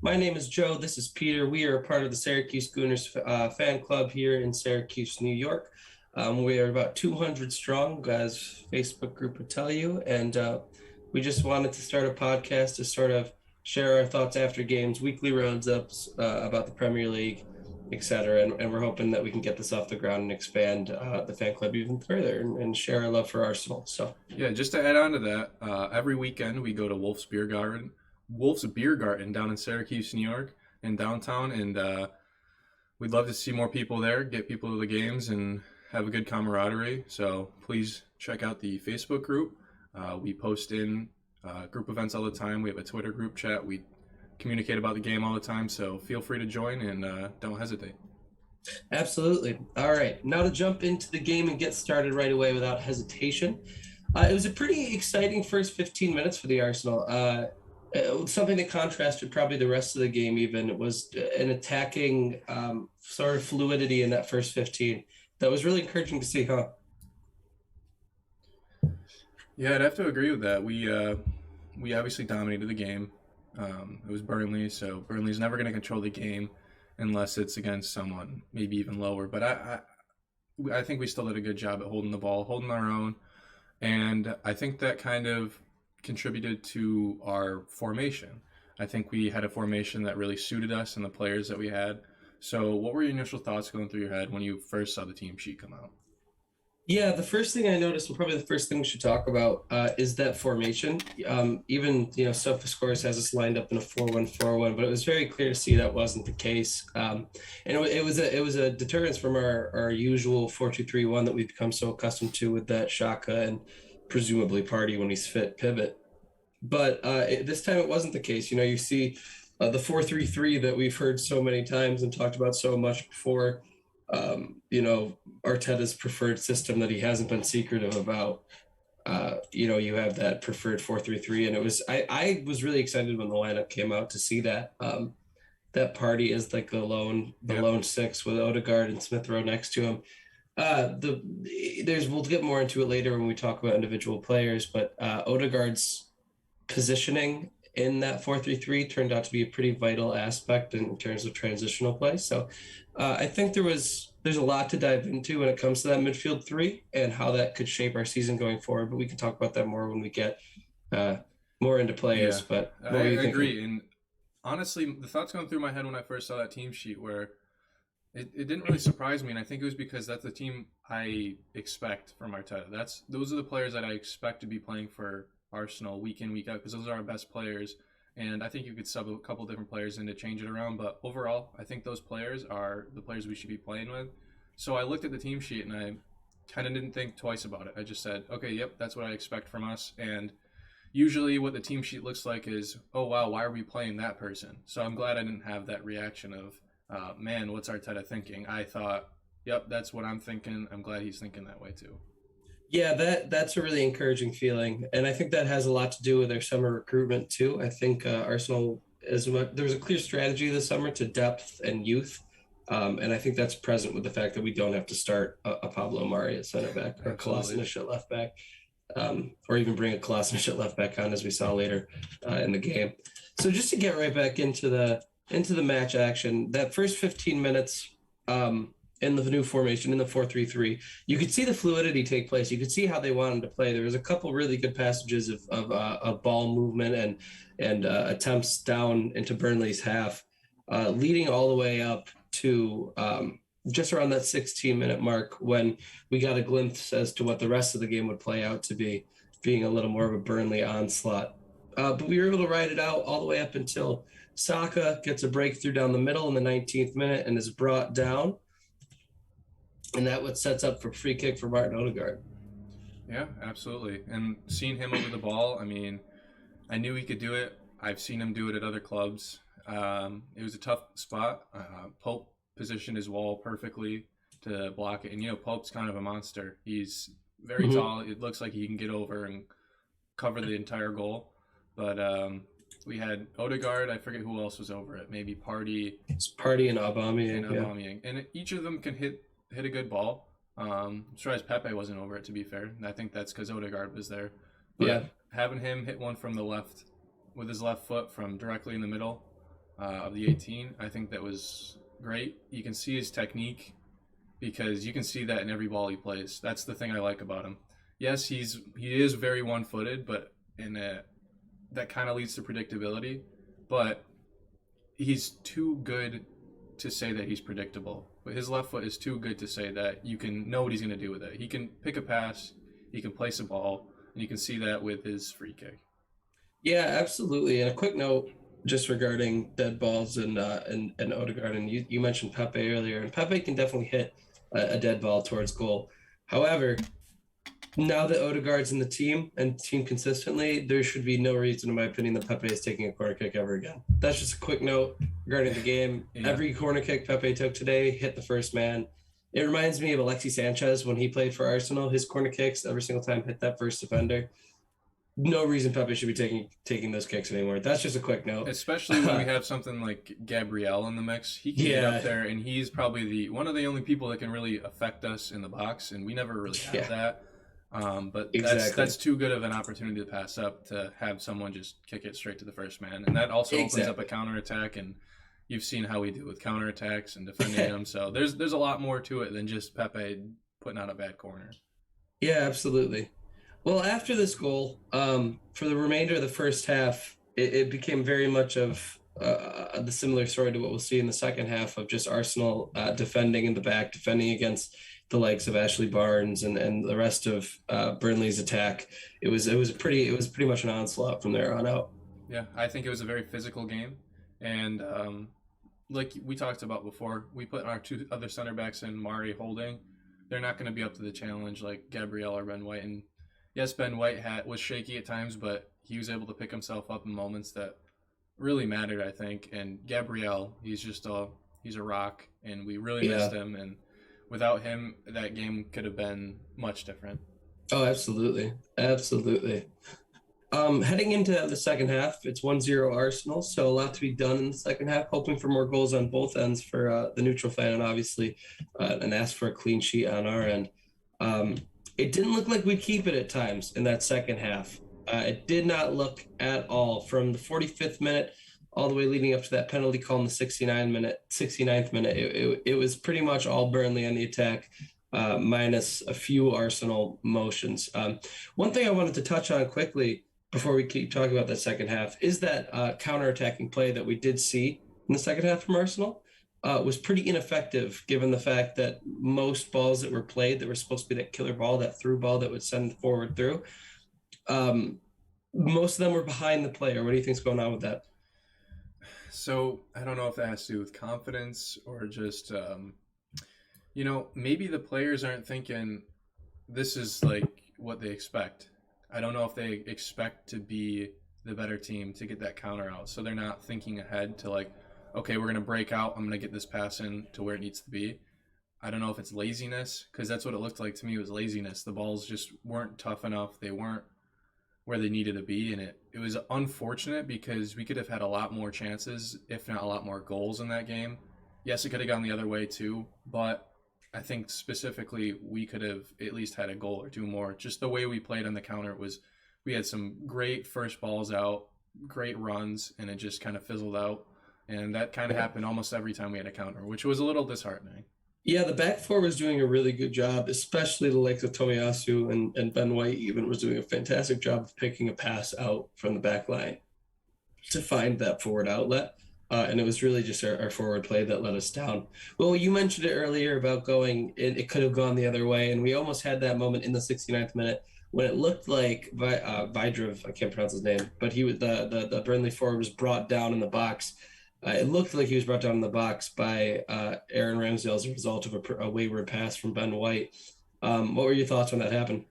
My name is Joe. This is Peter. We are a part of the Syracuse Gooners fan club here in Syracuse, New York. We are about 200 strong, as Facebook group would tell you, and we just wanted to start a podcast to sort of share our thoughts after games, weekly roundups about the Premier League, etc. And we're hoping that we can get this off the ground and expand the fan club even further and share our love for Arsenal. So, Yeah, just to add on to that, every weekend we go to Wolf's Beer Garden down in Syracuse, New York, in downtown, and we'd love to see more people there, get people to the games, and have a good camaraderie. So please check out the Facebook group. We post in group events all the time. We have a Twitter group chat. We communicate about the game all the time. So feel free to join and don't hesitate. absolutely. All right, now to jump into the game and get started right away without hesitation. It was a pretty exciting first 15 minutes for the Arsenal. Something that contrasted probably the rest of the game even. It was an attacking sort of fluidity in that first 15 that was really encouraging to see, huh? Yeah, I'd have to agree with that. We obviously dominated the game. It was Burnley, so Burnley's never going to control the game unless it's against someone maybe even lower. But I think we still did a good job at holding the ball, holding our own, and I think that kind of contributed to our formation. I think we had a formation that really suited us and the players that we had. So, what were your initial thoughts going through your head when you first saw the team sheet come out? Yeah, the first thing I noticed, and probably the first thing we should talk about, is that formation. Even SofaScores has us lined up in a 4-1-4-1, but it was very clear to see that wasn't the case. And it was a deterrence from our usual 4-2-3-1 that we've become so accustomed to with that Shaka and presumably Party when he's fit pivot. But this time it wasn't the case. You see the 4-3-3 that we've heard so many times and talked about so much before. Arteta's preferred system that he hasn't been secretive about. You have that preferred 4-3-3, and I was really excited when the lineup came out to see that. That Party is like the Yep. lone six with Odegaard and Smith Rowe next to him. We'll get more into it later when we talk about individual players, but Odegaard's positioning in that 4-3-3 turned out to be a pretty vital aspect in terms of transitional play. So I think there's a lot to dive into when it comes to that midfield three and how that could shape our season going forward. But we can talk about that more when we get uh, more into players. Yeah, But I what were you thinking? agree. And honestly, the thoughts going through my head when I first saw that team sheet were it didn't really surprise me, and I think it was because that's the team I expect from Arteta. Those are the players that I expect to be playing for Arsenal week in week out because those are our best players. And I think you could sub a couple different players in to change it around, but overall, I think those players are the players we should be playing with. So I looked at the team sheet and I kind of didn't think twice about it. I just said, okay, yep, that's what I expect from us. And usually, what the team sheet looks like is, oh wow, why are we playing that person? So I'm glad I didn't have that reaction of, man, what's Arteta thinking? I thought, yep, that's what I'm thinking. I'm glad he's thinking that way too. Yeah, that's a really encouraging feeling, and I think that has a lot to do with their summer recruitment too. I think Arsenal there was a clear strategy this summer to depth and youth, and I think that's present with the fact that we don't have to start a Pablo Mari at center back or a Absolutely. Kolasinac at left back, or even bring a Kolasinac at left back on as we saw later in the game. So just to get right back into the match action, that first 15 minutes. In the new formation in the 4-3-3, you could see the fluidity take place. You could see how they wanted to play. There was a couple really good passages of ball movement and attempts down into Burnley's half, leading all the way up to just around that 16-minute mark when we got a glimpse as to what the rest of the game would play out to be, being a little more of a Burnley onslaught. But we were able to ride it out all the way up until Saka gets a breakthrough down the middle in the 19th minute and is brought down, and that what sets up for free kick for Martin Odegaard. Yeah, absolutely. And seeing him over the ball, I mean, I knew he could do it. I've seen him do it at other clubs. It was a tough spot. Pope positioned his wall perfectly to block it. And, Pope's kind of a monster. He's very Mm-hmm. tall. It looks like he can get over and cover the entire goal. But we had Odegaard. I forget who else was over it. Maybe Party It's Party and and Aubameyang. Yeah, Aubameyang. And each of them can hit a good ball. I'm surprised Pepe wasn't over it, to be fair. And I think that's because Odegaard was there. yeah, But having him hit one from the left with his left foot from directly in the middle, of the 18. I think that was great. You can see his technique because you can see that in every ball he plays. That's the thing I like about him. Yes, he is very one-footed, but that kind of leads to predictability. But he's too good to say that he's predictable. But his left foot is too good to say that you can know what he's going to do with it. He can pick a pass, he can place a ball, and you can see that with his free kick. Yeah, absolutely. And a quick note just regarding dead balls and Odegaard, and you mentioned Pepe earlier, and Pepe can definitely hit a dead ball towards goal. However, now that Odegaard's in the team and team consistently, there should be no reason, in my opinion, that Pepe is taking a corner kick ever again. That's just a quick note regarding the game. Yeah. Every corner kick Pepe took today hit the first man. It reminds me of Alexis Sanchez when he played for Arsenal. His corner kicks every single time hit that first defender. No reason Pepe should be taking those kicks anymore. That's just a quick note. Especially when we have something like Gabriel in the mix. He can get up there, and he's probably one of the only people that can really affect us in the box, and we never really have that. But that's too good of an opportunity to pass up, to have someone just kick it straight to the first man. And that also opens up a counterattack, and you've seen how we do with counterattacks and defending them. So there's a lot more to it than just Pepe putting out a bad corner. Yeah, absolutely. Well, after this goal, for the remainder of the first half, it became very much of the similar story to what we'll see in the second half, of just Arsenal defending in the back, defending against the likes of Ashley Barnes and the rest of Burnley's attack. It was pretty much an onslaught from there on out. Yeah, I think it was a very physical game, and like we talked about before, we put our two other center backs in, Mari Holding. They're not going to be up to the challenge like Gabriel or Ben White. And yes, Ben White was shaky at times, but he was able to pick himself up in moments that really mattered, I think. And Gabriel, he's a rock, and we really missed him. And without him, that game could have been much different. Oh, absolutely. Absolutely. Heading into the second half, it's 1-0 Arsenal, so a lot to be done in the second half, hoping for more goals on both ends for the neutral fan, and obviously and ask for a clean sheet on our end. It didn't look like we'd keep it at times in that second half. It did not look at all from the 45th minute all the way leading up to that penalty call in the 69th minute. It was pretty much all Burnley on the attack, minus a few Arsenal motions. One thing I wanted to touch on quickly before we keep talking about that second half is that counter-attacking play that we did see in the second half from Arsenal was pretty ineffective, given the fact that most balls that were played that were supposed to be that killer ball, that through ball that would send forward through, most of them were behind the player. What do you think's going on with that? So I don't know if that has to do with confidence or just, maybe the players aren't thinking this is like what they expect. I don't know if they expect to be the better team to get that counter out. So they're not thinking ahead to like, okay, we're going to break out. I'm going to get this pass in to where it needs to be. I don't know if it's laziness, because that's what it looked like to me. It was laziness. The balls just weren't tough enough. They weren't where they needed to be. And it was unfortunate because we could have had a lot more chances, if not a lot more goals in that game. Yes, it could have gone the other way too, but I think specifically we could have at least had a goal or two more. Just the way we played on the counter we had some great first balls out, great runs, and it just kind of fizzled out. And that kind of happened almost every time we had a counter, which was a little disheartening. Yeah, the back four was doing a really good job, especially the likes of Tomiyasu and Ben White even was doing a fantastic job of picking a pass out from the back line to find that forward outlet. And it was really just our forward play that let us down. Well, you mentioned it earlier about it could have gone the other way. And we almost had that moment in the 69th minute when it looked like Vidrov, I can't pronounce his name, but the Burnley forward was brought down in the box. It looked like he was brought down in the box by Aaron Ramsdale as a result of a wayward pass from Ben White. What were your thoughts when that happened?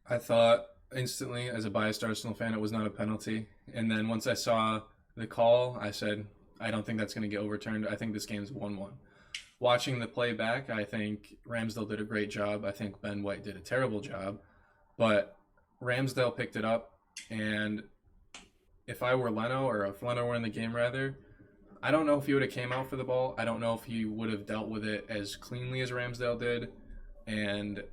I thought instantly, as a biased Arsenal fan, it was not a penalty. And then once I saw the call, I said, I don't think that's going to get overturned. I think this game's 1-1. Watching the play back, I think Ramsdale did a great job. I think Ben White did a terrible job. But Ramsdale picked it up. And if I were Leno, or if Leno were in the game rather, I don't know if he would have came out for the ball. I don't know if he would have dealt with it as cleanly as Ramsdale did. And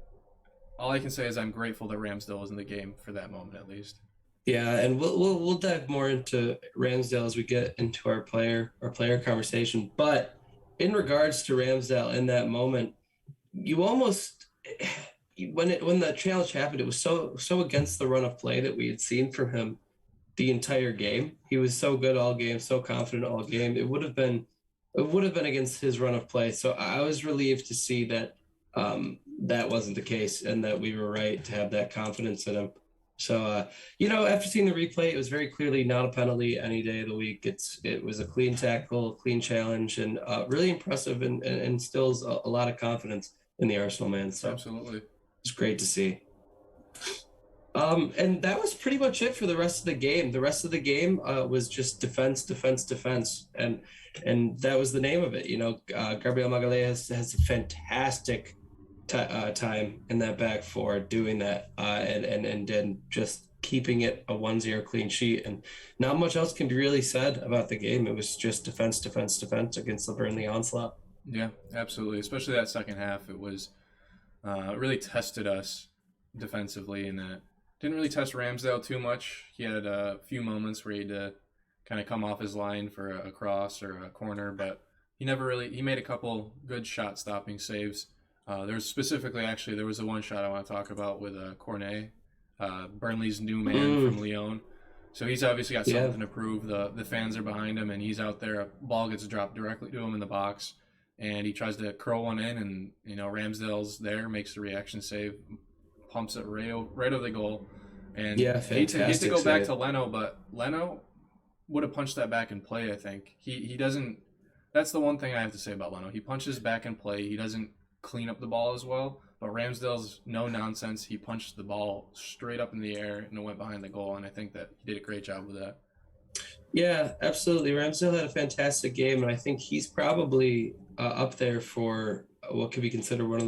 all I can say is I'm grateful that Ramsdale was in the game for that moment, at least. Yeah, and we'll dive more into Ramsdale as we get into our player conversation. But in regards to Ramsdale in that moment, you almost when the challenge happened, it was so against the run of play that we had seen from him the entire game. He was so good all game, so confident all game. It would have been against his run of play. So I was relieved to see that that wasn't the case and that we were right to have that confidence in him. So after seeing the replay, it was very clearly not a penalty any day of the week. It was a clean tackle, clean challenge, and really impressive and instills a lot of confidence in the Arsenal man. So Absolutely. it's great to see. And that was pretty much it for the rest of the game. The rest of the game was just defense, defense, defense, and that was the name of it. Gabriel Magalhaes has a fantastic time in that back four doing that, and then just keeping it a 1-0 clean sheet. And not much else can be really said about the game. It was just defense, defense, defense against the Burnley onslaught. Yeah, absolutely. Especially that second half, it was it really tested us defensively in that. Didn't really test Ramsdale too much. He had a few moments where he had to kind of come off his line for a cross or a corner, but he made a couple good shot stopping saves. There was the one shot I want to talk about with Cornet, Burnley's new man from Lyon. So he's obviously got something to prove. The fans are behind him, and he's out there. A ball gets dropped directly to him in the box, and he tries to curl one in, and Ramsdale's there, makes the reaction save, pumps it right over the goal. And fantastic. He had to go back to Leno, but Leno would have punched that back in play, I think. He doesn't. That's the one thing I have to say about Leno. He punches back in play. He doesn't clean up the ball as well. But Ramsdale's no nonsense. He punched the ball straight up in the air and it went behind the goal. And I think that he did a great job with that. Yeah, absolutely. Ramsdale had a fantastic game, and I think he's probably up there for what could be considered one of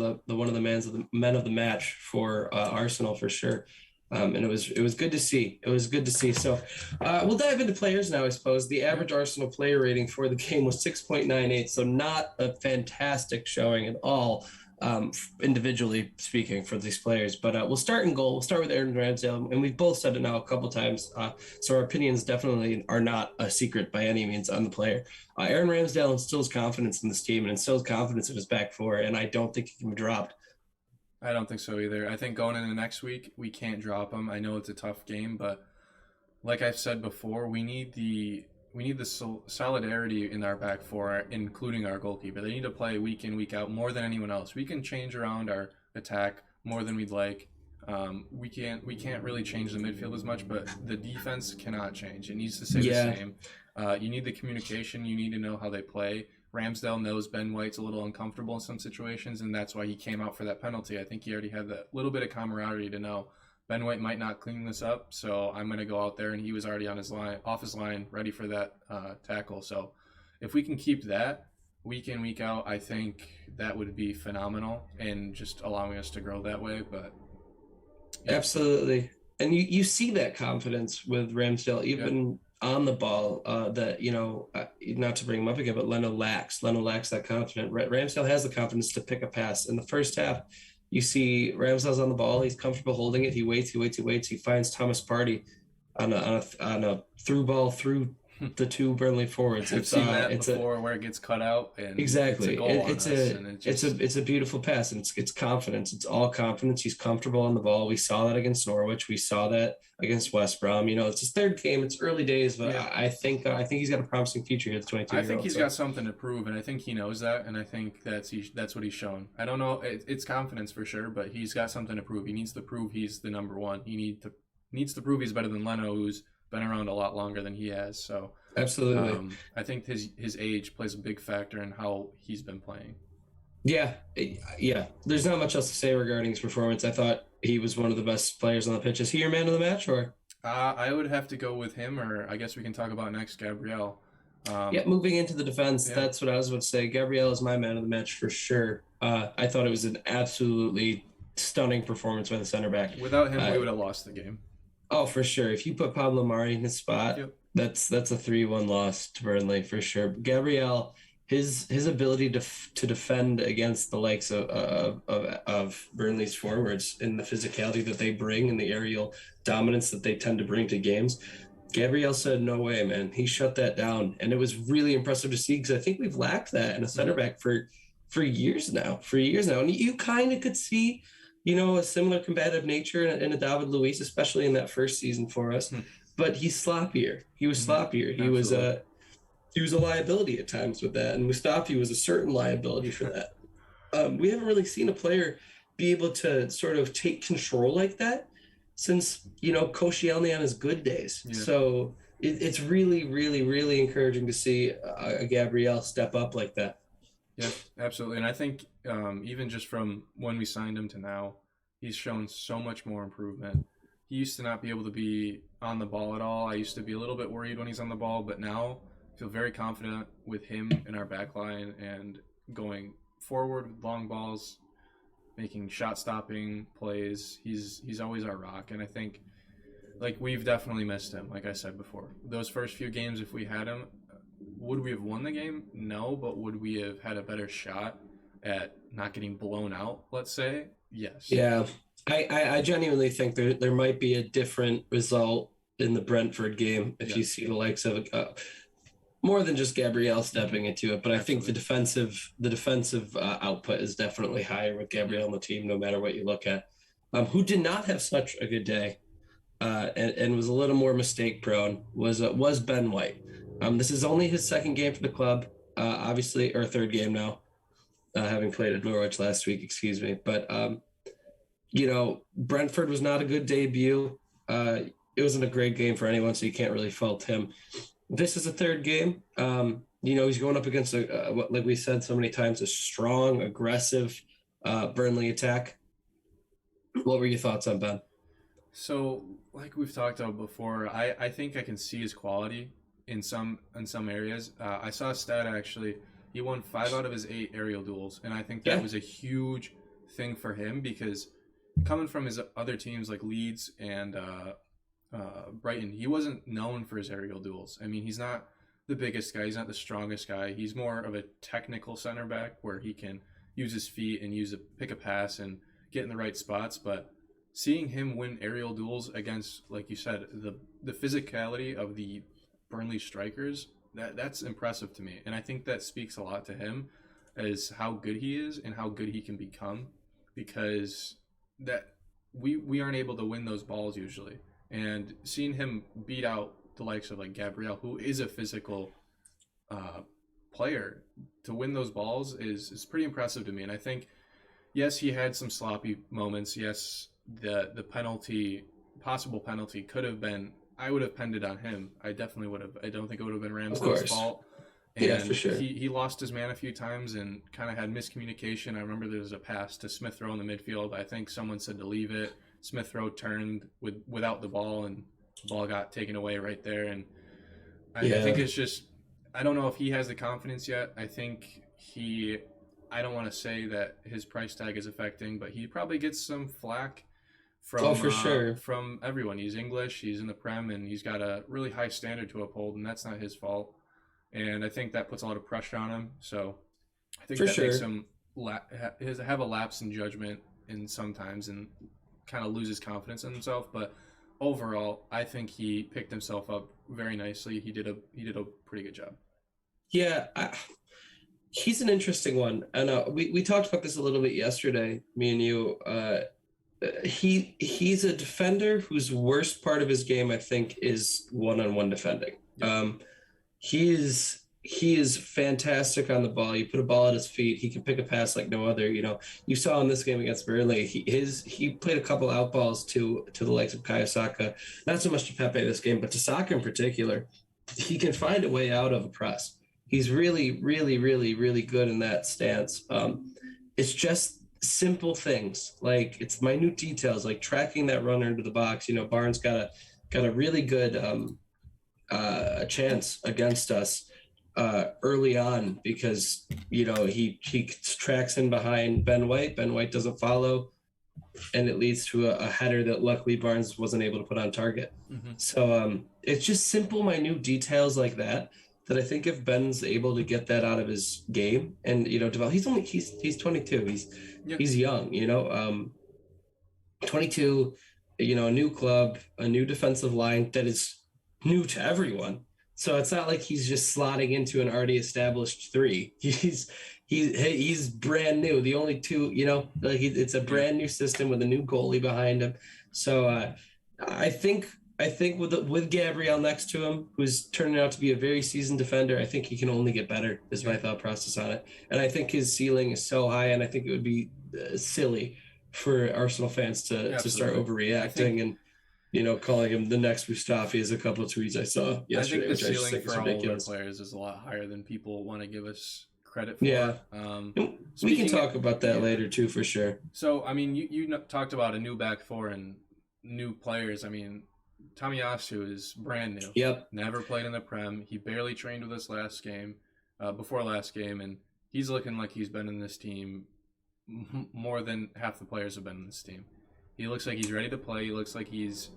the men of the match for Arsenal for sure. And it was good to see. It was good to see. So we'll dive into players now, I suppose. The average Arsenal player rating for the game was 6.98, so not a fantastic showing at all, individually speaking, for these players. But we'll start in goal. We'll start with Aaron Ramsdale, and we've both said it now a couple times, so our opinions definitely are not a secret by any means on the player. Aaron Ramsdale instills confidence in this team and instills confidence in his back four, and I don't think he can be dropped. I don't think so either. I think going into next week, we can't drop him. I know it's a tough game, but like I've said before, we need the solidarity in our back four, including our goalkeeper. They need to play week in, week out more than anyone else. We can change around our attack more than we'd like. We can't really change the midfield as much, but the defense cannot change. It needs to stay the same. You need the communication. You need to know how they play. Ramsdale knows Ben White's a little uncomfortable in some situations, and that's why he came out for that penalty. I think he already had that little bit of camaraderie to know Ben White might not clean this up, so I'm going to go out there, and he was already off his line, ready for that tackle. So if we can keep that week in, week out, I think that would be phenomenal and just allowing us to grow that way. But Absolutely. And you see that confidence with Ramsdale, even on the ball, that, not to bring him up again, but Leno lacks that confidence. Ramsdale has the confidence to pick a pass. In the first half, you see Ramsdale's on the ball. He's comfortable holding it. He waits. He finds Thomas Partey on a through ball through the two Burnley forwards. I've seen that before, where it gets cut out. And exactly. It's a beautiful pass, and it's confidence. It's all confidence. He's comfortable on the ball. We saw that against Norwich. We saw that against West Brom. It's his third game. It's early days, but I think he's got a promising future here. The 22-year-old. I think he's got something to prove, and I think he knows that, and I think that's what he's shown. I don't know. It's confidence for sure, but he's got something to prove. He needs to prove he's the number one. He needs to prove he's better than Leno, who's been around a lot longer than he has. So absolutely, I think his age plays a big factor in how he's been playing. Yeah. There's not much else to say regarding his performance. I thought he was one of the best players on the pitch. Is he your man of the match, or? I would have to go with him, or I guess we can talk about next Gabriel. Moving into the defense, that's what I was about to say. Gabriel is my man of the match for sure. I thought it was an absolutely stunning performance by the center back. Without him, we would have lost the game. Oh, for sure. If you put Pablo Mari in his spot, that's a 3-1 loss to Burnley for sure. Gabriel his ability to defend against the likes of Burnley's forwards and the physicality that they bring and the aerial dominance that they tend to bring to games. Gabriel said, "No way, man." He shut that down, and it was really impressive to see because I think we've lacked that in a center back for years now. And you kind of could see, a similar combative nature in a David Luiz, especially in that first season for us. But he's sloppier. He was sloppier. He was a liability at times with that, and Mustafi was a certain liability for that. We haven't really seen a player be able to sort of take control like that since, Koscielny on his good days. Yeah. So it's really, really, really encouraging to see a Gabriel step up like that. Yeah, absolutely. And I think even just from when we signed him to now, he's shown so much more improvement. He used to not be able to be on the ball at all. I used to be a little bit worried when he's on the ball, but now I feel very confident with him in our back line and going forward with long balls, making shot-stopping plays. He's always our rock, and I think we've definitely missed him, like I said before. Those first few games, if we had him, would we have won the game? No, but would we have had a better shot at not getting blown out, let's say? Yes. Yeah, I genuinely think there might be a different result in the Brentford game if you see the likes of more than just Gabriel stepping into it, but I think the defensive output is definitely higher with Gabriel on the team, no matter what you look at. Who did not have such a good day and was a little more mistake prone was Ben White. This is only his second game for the club, obviously, or third game now, having played at Norwich last week, excuse me. But, Brentford was not a good debut. It wasn't a great game for anyone, so you can't really fault him. This is a third game. He's going up against, like we said so many times, a strong, aggressive Burnley attack. What were your thoughts on Ben? So, like we've talked about before, I think I can see his quality in some areas. I saw a stat, actually. He won 5 out of his 8 aerial duels, and I think that was a huge thing for him because coming from his other teams like Leeds and Brighton, he wasn't known for his aerial duels. I mean, he's not the biggest guy. He's not the strongest guy. He's more of a technical center back where he can use his feet and pick a pass and get in the right spots. But seeing him win aerial duels against, like you said, the physicality of the Burnley strikers, that's impressive to me. And I think that speaks a lot to him as how good he is and how good he can become, because that we aren't able to win those balls usually. And seeing him beat out the likes of Gabriel, who is a physical player, to win those balls is pretty impressive to me. And I think, yes, he had some sloppy moments. Yes, the possible penalty could have been, I would have penned it on him. I definitely would have. I don't think it would have been Ramsdale's fault. And yeah, for sure. He lost his man a few times and kind of had miscommunication. I remember there was a pass to Smith Rowe in the midfield. I think someone said to leave it. Smith Rowe turned without the ball, and the ball got taken away right there. And I think it's just, I don't know if he has the confidence yet. I think I don't want to say that his price tag is affecting, but he probably gets some flack from everyone. He's English, he's in the Prem, and he's got a really high standard to uphold, and that's not his fault. And I think that puts a lot of pressure on him. So I think makes him have a lapse in judgment sometimes and kind of loses confidence in himself. But overall, I think he picked himself up very nicely. He did a pretty good job. Yeah, he's an interesting one. And we talked about this a little bit yesterday, me and you. He's a defender whose worst part of his game, I think, is one-on-one defending. Yep. He is fantastic on the ball. You put a ball at his feet, he can pick a pass like no other. You saw in this game against Burnley, he played a couple out balls to the likes of Bukayo Saka. Not so much to Pepe this game, but to Saka in particular. He can find a way out of a press. He's really, really, really, really good in that stance. It's just simple things, like it's minute details, like tracking that runner into the box. Barnes got a really good chance against us early on because he tracks in behind Ben White. Ben White doesn't follow, and it leads to a header that luckily Barnes wasn't able to put on target. Mm-hmm. So it's just simple minute details like that that I think if Ben's able to get that out of his game and develop, he's 22, Yeah, he's young, 22, a new club, a new defensive line that is new to everyone. So it's not like he's just slotting into an already established three. He's brand new. The only two, it's a yeah. brand new system with a new goalie behind him. So I think with Gabriel next to him, who's turning out to be a very seasoned defender, I think he can only get better. Is my thought process on it, and I think his ceiling is so high, and I think it would be silly for Arsenal fans to start overreacting and calling him the next Mustafi is a couple of tweets I saw yesterday, I think the which I just ceiling think is for all of our ridiculous. players is a lot higher than people want to give us credit for. Yeah, we can talk about that later too, for sure. So, I mean, you talked about a new back four and new players. I mean, Tomiyasu is brand new. Yep. Never played in the Prem. He barely trained with us before last game, and he's looking like he's been in this team more than half the players have been in this team. He looks like he's ready to play. He looks like he's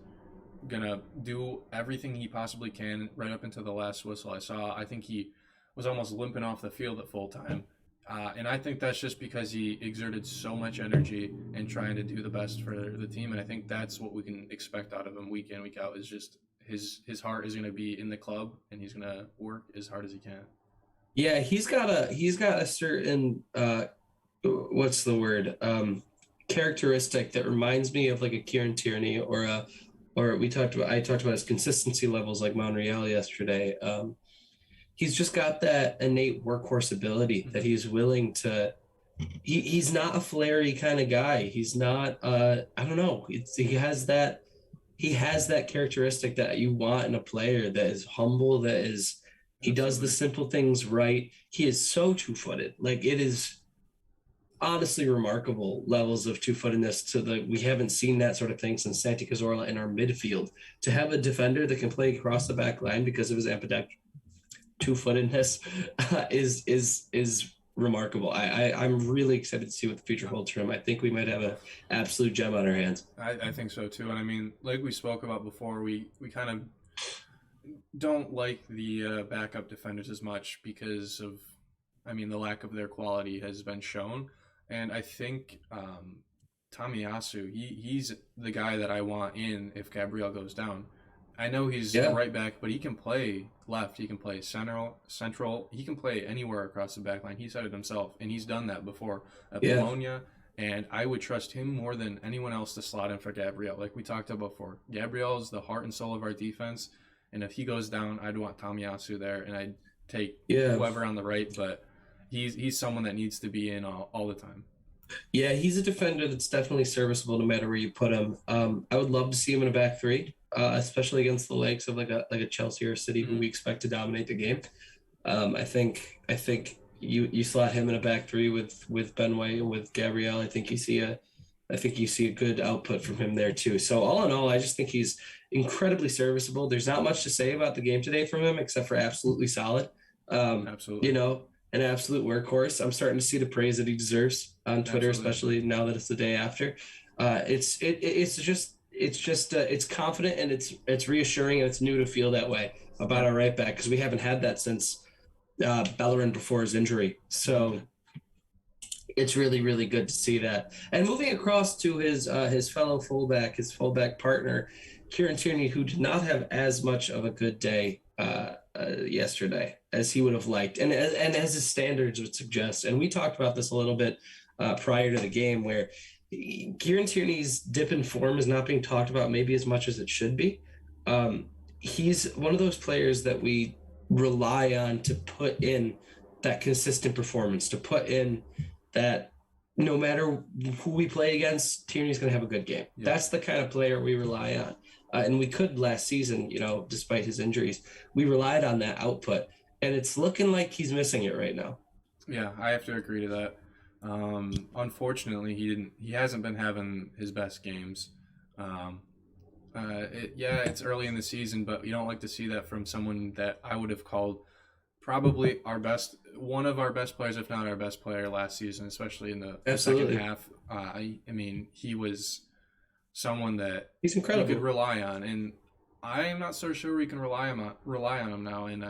gonna do everything he possibly can right up into the last whistle. I think he was almost limping off the field at full time. And I think that's just because he exerted so much energy and trying to do the best for the team. And I think that's what we can expect out of him week in, week out, is just his heart is going to be in the club and he's going to work as hard as he can. Yeah, he's got a certain what's the word? Characteristic that reminds me of like a Kieran Tierney or I talked about his consistency levels like Monreal yesterday. He's just got that innate workhorse ability that he's willing to. He's not a flary kind of guy. He's not. I don't know. He has that characteristic that you want in a player, that is humble. That is, he does the simple things right. He is so two-footed. Like, it is honestly remarkable levels of two-footedness we haven't seen that sort of thing since Santi Cazorla in our midfield. To have a defender that can play across the back line because of his ambidextrous two-footedness is remarkable. I'm really excited to see what the future holds for him. I think we might have an absolute gem on our hands. I think so too. And I mean, like we spoke about before, we kind of don't like the backup defenders as much because of, the lack of their quality has been shown. And I think Tomiyasu, he's the guy that I want in if Gabriel goes down. I know he's right back, but he can play left. He can play central. He can play anywhere across the back line. He said it himself, and he's done that before at Bologna. And I would trust him more than anyone else to slot in for Gabriel. Like we talked about before, Gabriel is the heart and soul of our defense. And if he goes down, I'd want Tomiyasu there, and I'd take whoever on the right. But he's someone that needs to be in all the time. Yeah, he's a defender that's definitely serviceable no matter where you put him. I would love to see him in a back three. Especially against the likes of like a Chelsea or a City who we expect to dominate the game. I think you slot him in a back three with Ben White and with Gabriel. I think you see a good output from him there too. So all in all, I just think he's incredibly serviceable. There's not much to say about the game today from him except for absolutely solid. Absolutely. An absolute workhorse. I'm starting to see the praise that he deserves on Twitter, especially now that it's the day after. It's confident and it's reassuring, and it's new to feel that way about our right back because we haven't had that since Bellerin before his injury. So it's really, really good to see that. And moving across to his fellow fullback, his fullback partner, Kieran Tierney, who did not have as much of a good day yesterday as he would have liked, and as his standards would suggest. And we talked about this a little bit prior to the game, where Kieran Tierney's dip in form is not being talked about maybe as much as it should be. He's one of those players that we rely on to put in that consistent performance, to put in that no matter who we play against, Tierney's going to have a good game. Yeah. That's the kind of player we rely on. And we could last season, despite his injuries, we relied on that output. And it's looking like he's missing it right now. Yeah, I have to agree to that. Unfortunately, he hasn't been having his best games. It's early in the season, but you don't like to see that from someone that I would have called probably one of our best players, if not our best player last season, especially in the second half. He was someone that he's incredible. You could rely on, and I am not so sure we can rely on him now. And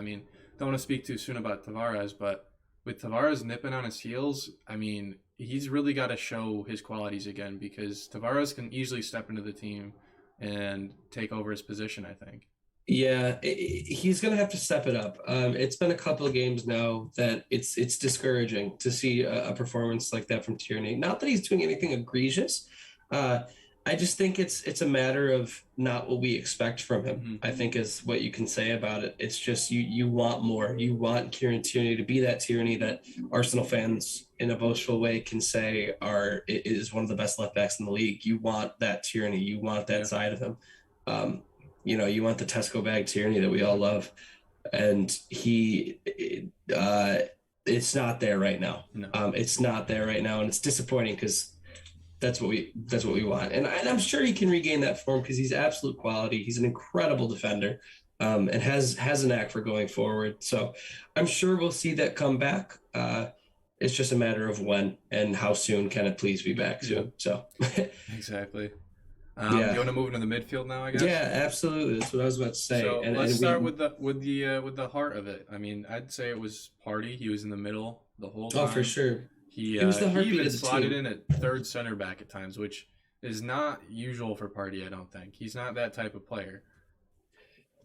don't want to speak too soon about Tavares, but with Tavares nipping on his heels, I mean, he's really got to show his qualities again because Tavares can easily step into the team and take over his position, I think. Yeah, he's going to have to step it up. It's been a couple of games now that it's discouraging to see a performance like that from Tierney. Not that he's doing anything egregious. Uh, I just think it's a matter of not what we expect from him. Mm-hmm. I think is what you can say about it. It's just you want more. You want Kieran Tierney to be that Tierney that Arsenal fans in a boastful way can say is one of the best left backs in the league. You want that Tierney. You want that side of him. You want the Tesco bag Tierney that we all love, and it's not there right now. No. It's not there right now, and it's disappointing because that's what we want. And I'm sure he can regain that form because he's absolute quality. He's an incredible defender, and has a knack for going forward. So I'm sure we'll see that come back. It's just a matter of when and how soon can it please be back soon. So exactly. You want to move into the midfield now, I guess? Yeah, absolutely. That's what I was about to say. So let's start with the heart of it. I mean, I'd say it was Partey. He was in the middle the whole time. Oh, for sure. He was the heartbeat of the slotted team. In at third center back at times, which is not usual for Partey. I don't think he's not that type of player.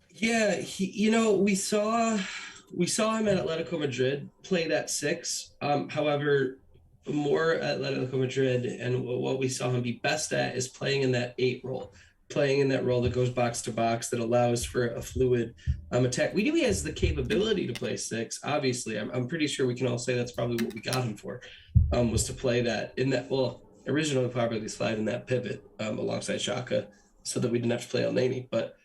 Yeah, we saw him at Atletico Madrid play that 6. However, more at Atletico Madrid, and what we saw him be best at is playing in that 8 role, playing in that role that goes box to box, that allows for a fluid attack. We knew he has the capability to play 6. Obviously, I'm pretty sure we can all say that's probably what we got him for, was to play that in that. Well, originally probably slide in that pivot alongside Xhaka, so that we didn't have to play Elneny. But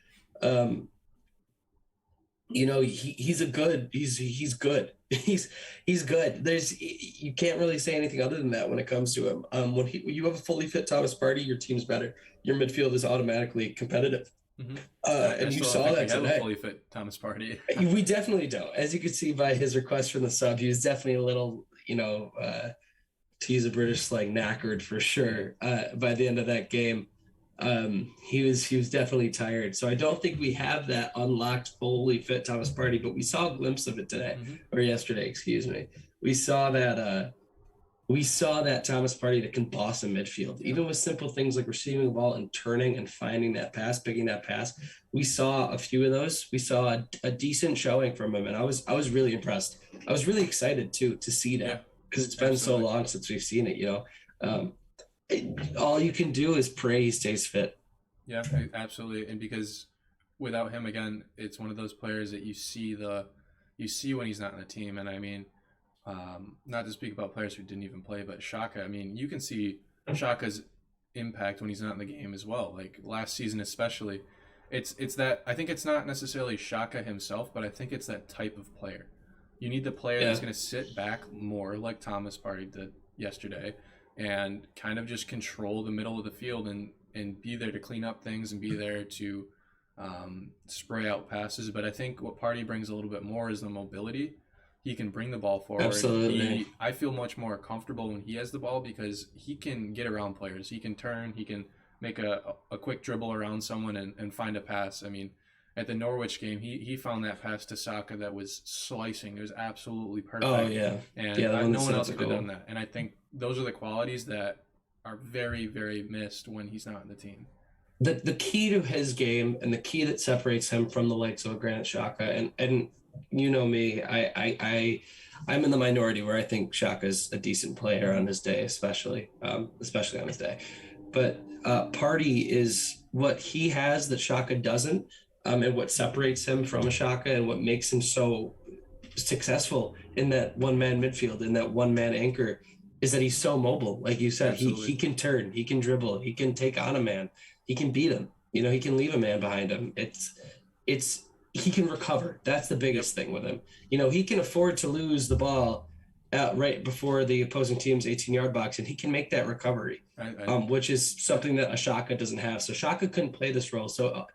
he's good. He's good. He's good. You can't really say anything other than that when it comes to him. When you have a fully fit Thomas Partey, your team's better. Your midfield is automatically competitive. Mm-hmm. And you saw that today. Have a fully fit Thomas Partey. We definitely don't. As you could see by his request from the sub, he was definitely a little, to use a British slang, knackered for sure. By the end of that game. He was definitely tired. So I don't think we have that unlocked, fully fit Thomas Partey, but we saw a glimpse of it today, or yesterday, excuse me. We saw that Thomas Partey that can boss in midfield, even with simple things like receiving the ball and turning and finding that pass, picking that pass. We saw a few of those. We saw a decent showing from him, and I was really impressed. I was really excited too to see that because it's been so long since we've seen it. All you can do is pray he stays fit. Yeah, absolutely. And because without him, again, it's one of those players that you see when he's not in the team. And I mean, not to speak about players who didn't even play, but Xhaka, I mean, you can see Xhaka's impact when he's not in the game as well. Like last season especially, it's that, I think it's not necessarily Xhaka himself, but I think it's that type of player. You need the player that's going to sit back more like Thomas Partey did yesterday and kind of just control the middle of the field and be there to clean up things and be there to spray out passes. But I think what Partey brings a little bit more is the mobility. He can bring the ball forward. Absolutely. I feel much more comfortable when he has the ball because he can get around players. He can turn. He can make a quick dribble around someone and find a pass. I mean, at the Norwich game, he found that pass to Saka that was slicing. It was absolutely perfect. Oh, yeah. And no one else could have done that. And I think those are the qualities that are very, very missed when he's not in the team. The key to his game and the key that separates him from the likes of Granit Xhaka, and you know me, I'm in the minority where I think Xhaka's a decent player on his day, especially on his day. But Partey is what he has that Xhaka doesn't. And what separates him from a Xhaka and what makes him so successful in that one-man midfield, in that one-man anchor, is that he's so mobile. Like you said, he can turn, he can dribble, he can take on a man, he can beat him. He can leave a man behind him. He can recover. That's the biggest thing with him. He can afford to lose the ball right before the opposing team's 18-yard box, and he can make that recovery, which is something that a Xhaka doesn't have. So Xhaka couldn't play this role. So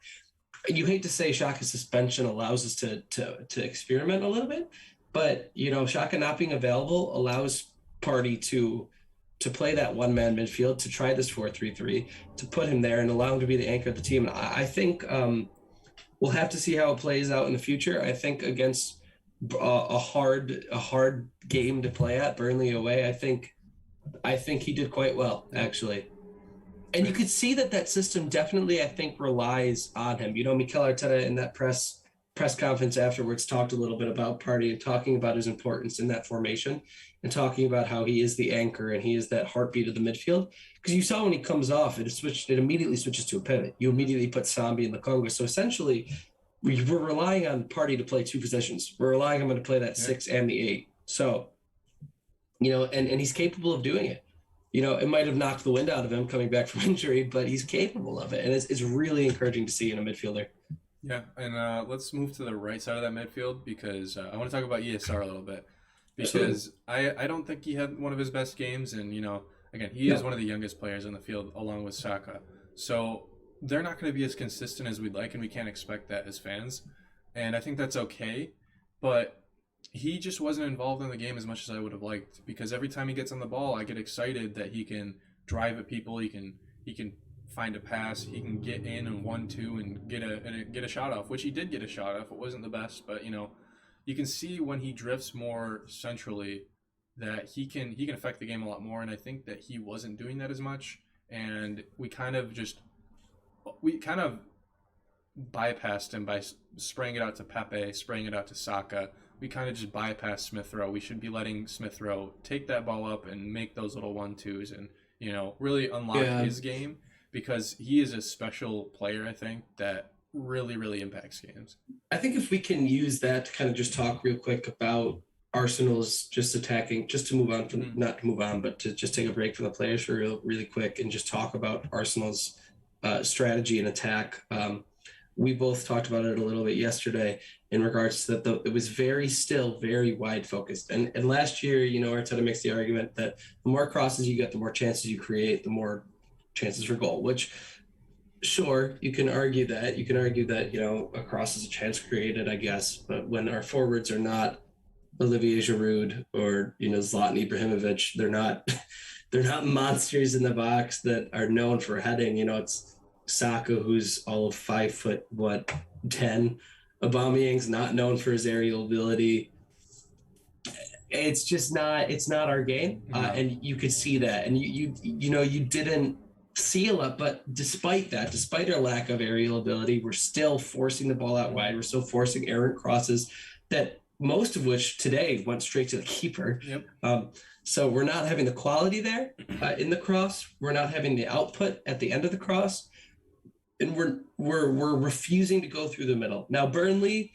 you hate to say Xhaka's suspension allows us to experiment a little bit, but Xhaka not being available allows Partey to play that one-man midfield, to try this 4-3-3, to put him there and allow him to be the anchor of the team. And I think we'll have to see how it plays out in the future. I think against a hard game to play at, Burnley away. I think he did quite well, actually. And you could see that system definitely, I think, relies on him. You know, Mikel Arteta in that press conference afterwards talked a little bit about Partey and talking about his importance in that formation and talking about how he is the anchor and he is that heartbeat of the midfield. Because you saw when he comes off, it immediately switches to a pivot. You immediately put Sambi in the Congo. So essentially, we're relying on Partey to play two positions. We're relying on him to play that 6 and the 8. So, you know, and he's capable of doing it. You know, it might have knocked the wind out of him coming back from injury, but he's capable of it. And it's really encouraging to see in a midfielder. Yeah, and let's move to the right side of that midfield because I want to talk about ESR a little bit because I don't think he had one of his best games. And, you know, again, he is one of the youngest players on the field along with Saka. So they're not going to be as consistent as we'd like, and we can't expect that as fans. And I think that's okay. But he just wasn't involved in the game as much as I would have liked because every time he gets on the ball, I get excited that he can drive at people. He can find a pass. He can get in and 1-2 and get a shot off, which he did get a shot off. It wasn't the best, but you know, you can see when he drifts more centrally that he can affect the game a lot more. And I think that he wasn't doing that as much. And we kind of bypassed him by spraying it out to Pepe, spraying it out to Saka. We kind of just bypassed Smith Rowe. We should be letting Smith Rowe take that ball up and make those little 1-2s and, you know, really unlock his game because he is a special player, I think, that really, really impacts games. I think if we can use that to kind of just talk real quick about Arsenal's just attacking, just to move on from, not to move on, but to just take a break from the players for really quick and just talk about Arsenal's strategy and attack. We both talked about it a little bit yesterday in regards to that. It was very wide focused. And last year, you know, Arteta makes the argument that the more crosses you get, the more chances you create, the more chances for goal, which sure, you can argue that, you know, a cross is a chance created, I guess. But when our forwards are not Olivier Giroud or, you know, Zlatan Ibrahimovic, they're not monsters in the box that are known for heading. You know, it's Saka, who's all of 5'10". Aubameyang's not known for his aerial ability. It's just not. It's not our game, and you could see that. And you know, you didn't see a lot, but despite our lack of aerial ability, we're still forcing the ball out wide. We're still forcing errant crosses that most of which today went straight to the keeper. So we're not having the quality there in the cross. We're not having the output at the end of the cross. And we're refusing to go through the middle. Now, Burnley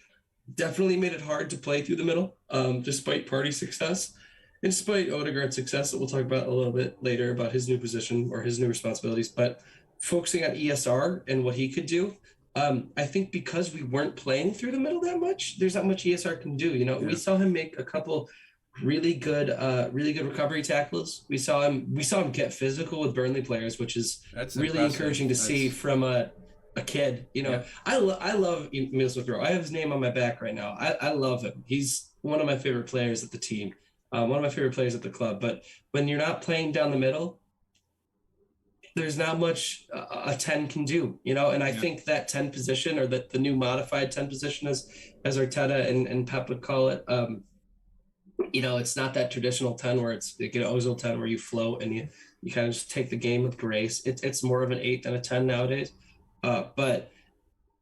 definitely made it hard to play through the middle, despite Partey's success, and despite Odegaard's success that we'll talk about a little bit later about his new position or his new responsibilities. But focusing on ESR and what he could do, I think because we weren't playing through the middle that much, there's not much ESR can do. You know, we saw him make a couple really good recovery tackles. We saw him get physical with Burnley players, which is really encouraging to see from a kid. You know, I love Emile Smith Rowe. I have his name on my back right now. I love him. He's one of my favorite players at the team, one of my favorite players at the club. But when you're not playing down the middle, there's not much a 10 can do, you know. And I think that 10 position, or that the new modified 10 position, as Arteta and Pep would call it, you know, it's not that traditional 10 where it's like an Ozil 10 where you float and you kind of just take the game with grace. It's more of an 8 than a 10 nowadays. But,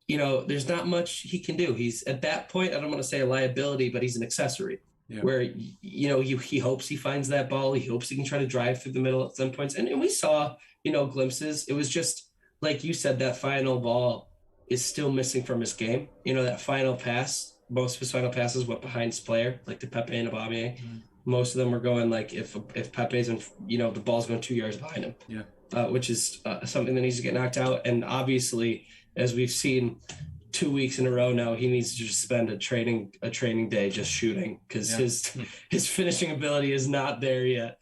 you know, there's not much he can do. He's at that point, I don't want to say a liability, but he's an accessory where, you know, he hopes he finds that ball. He hopes he can try to drive through the middle at some points. And we saw, you know, glimpses. It was just, like you said, that final ball is still missing from his game. You know, that final pass, most of his final passes went behind his player, like to Pepe and Aubameyang. Most of them were going like if Pepe's in, you know, the ball's going 2 yards behind him. Which is something that needs to get knocked out. And obviously, as we've seen 2 weeks in a row now, he needs to just spend a training day just shooting because his finishing ability is not there yet.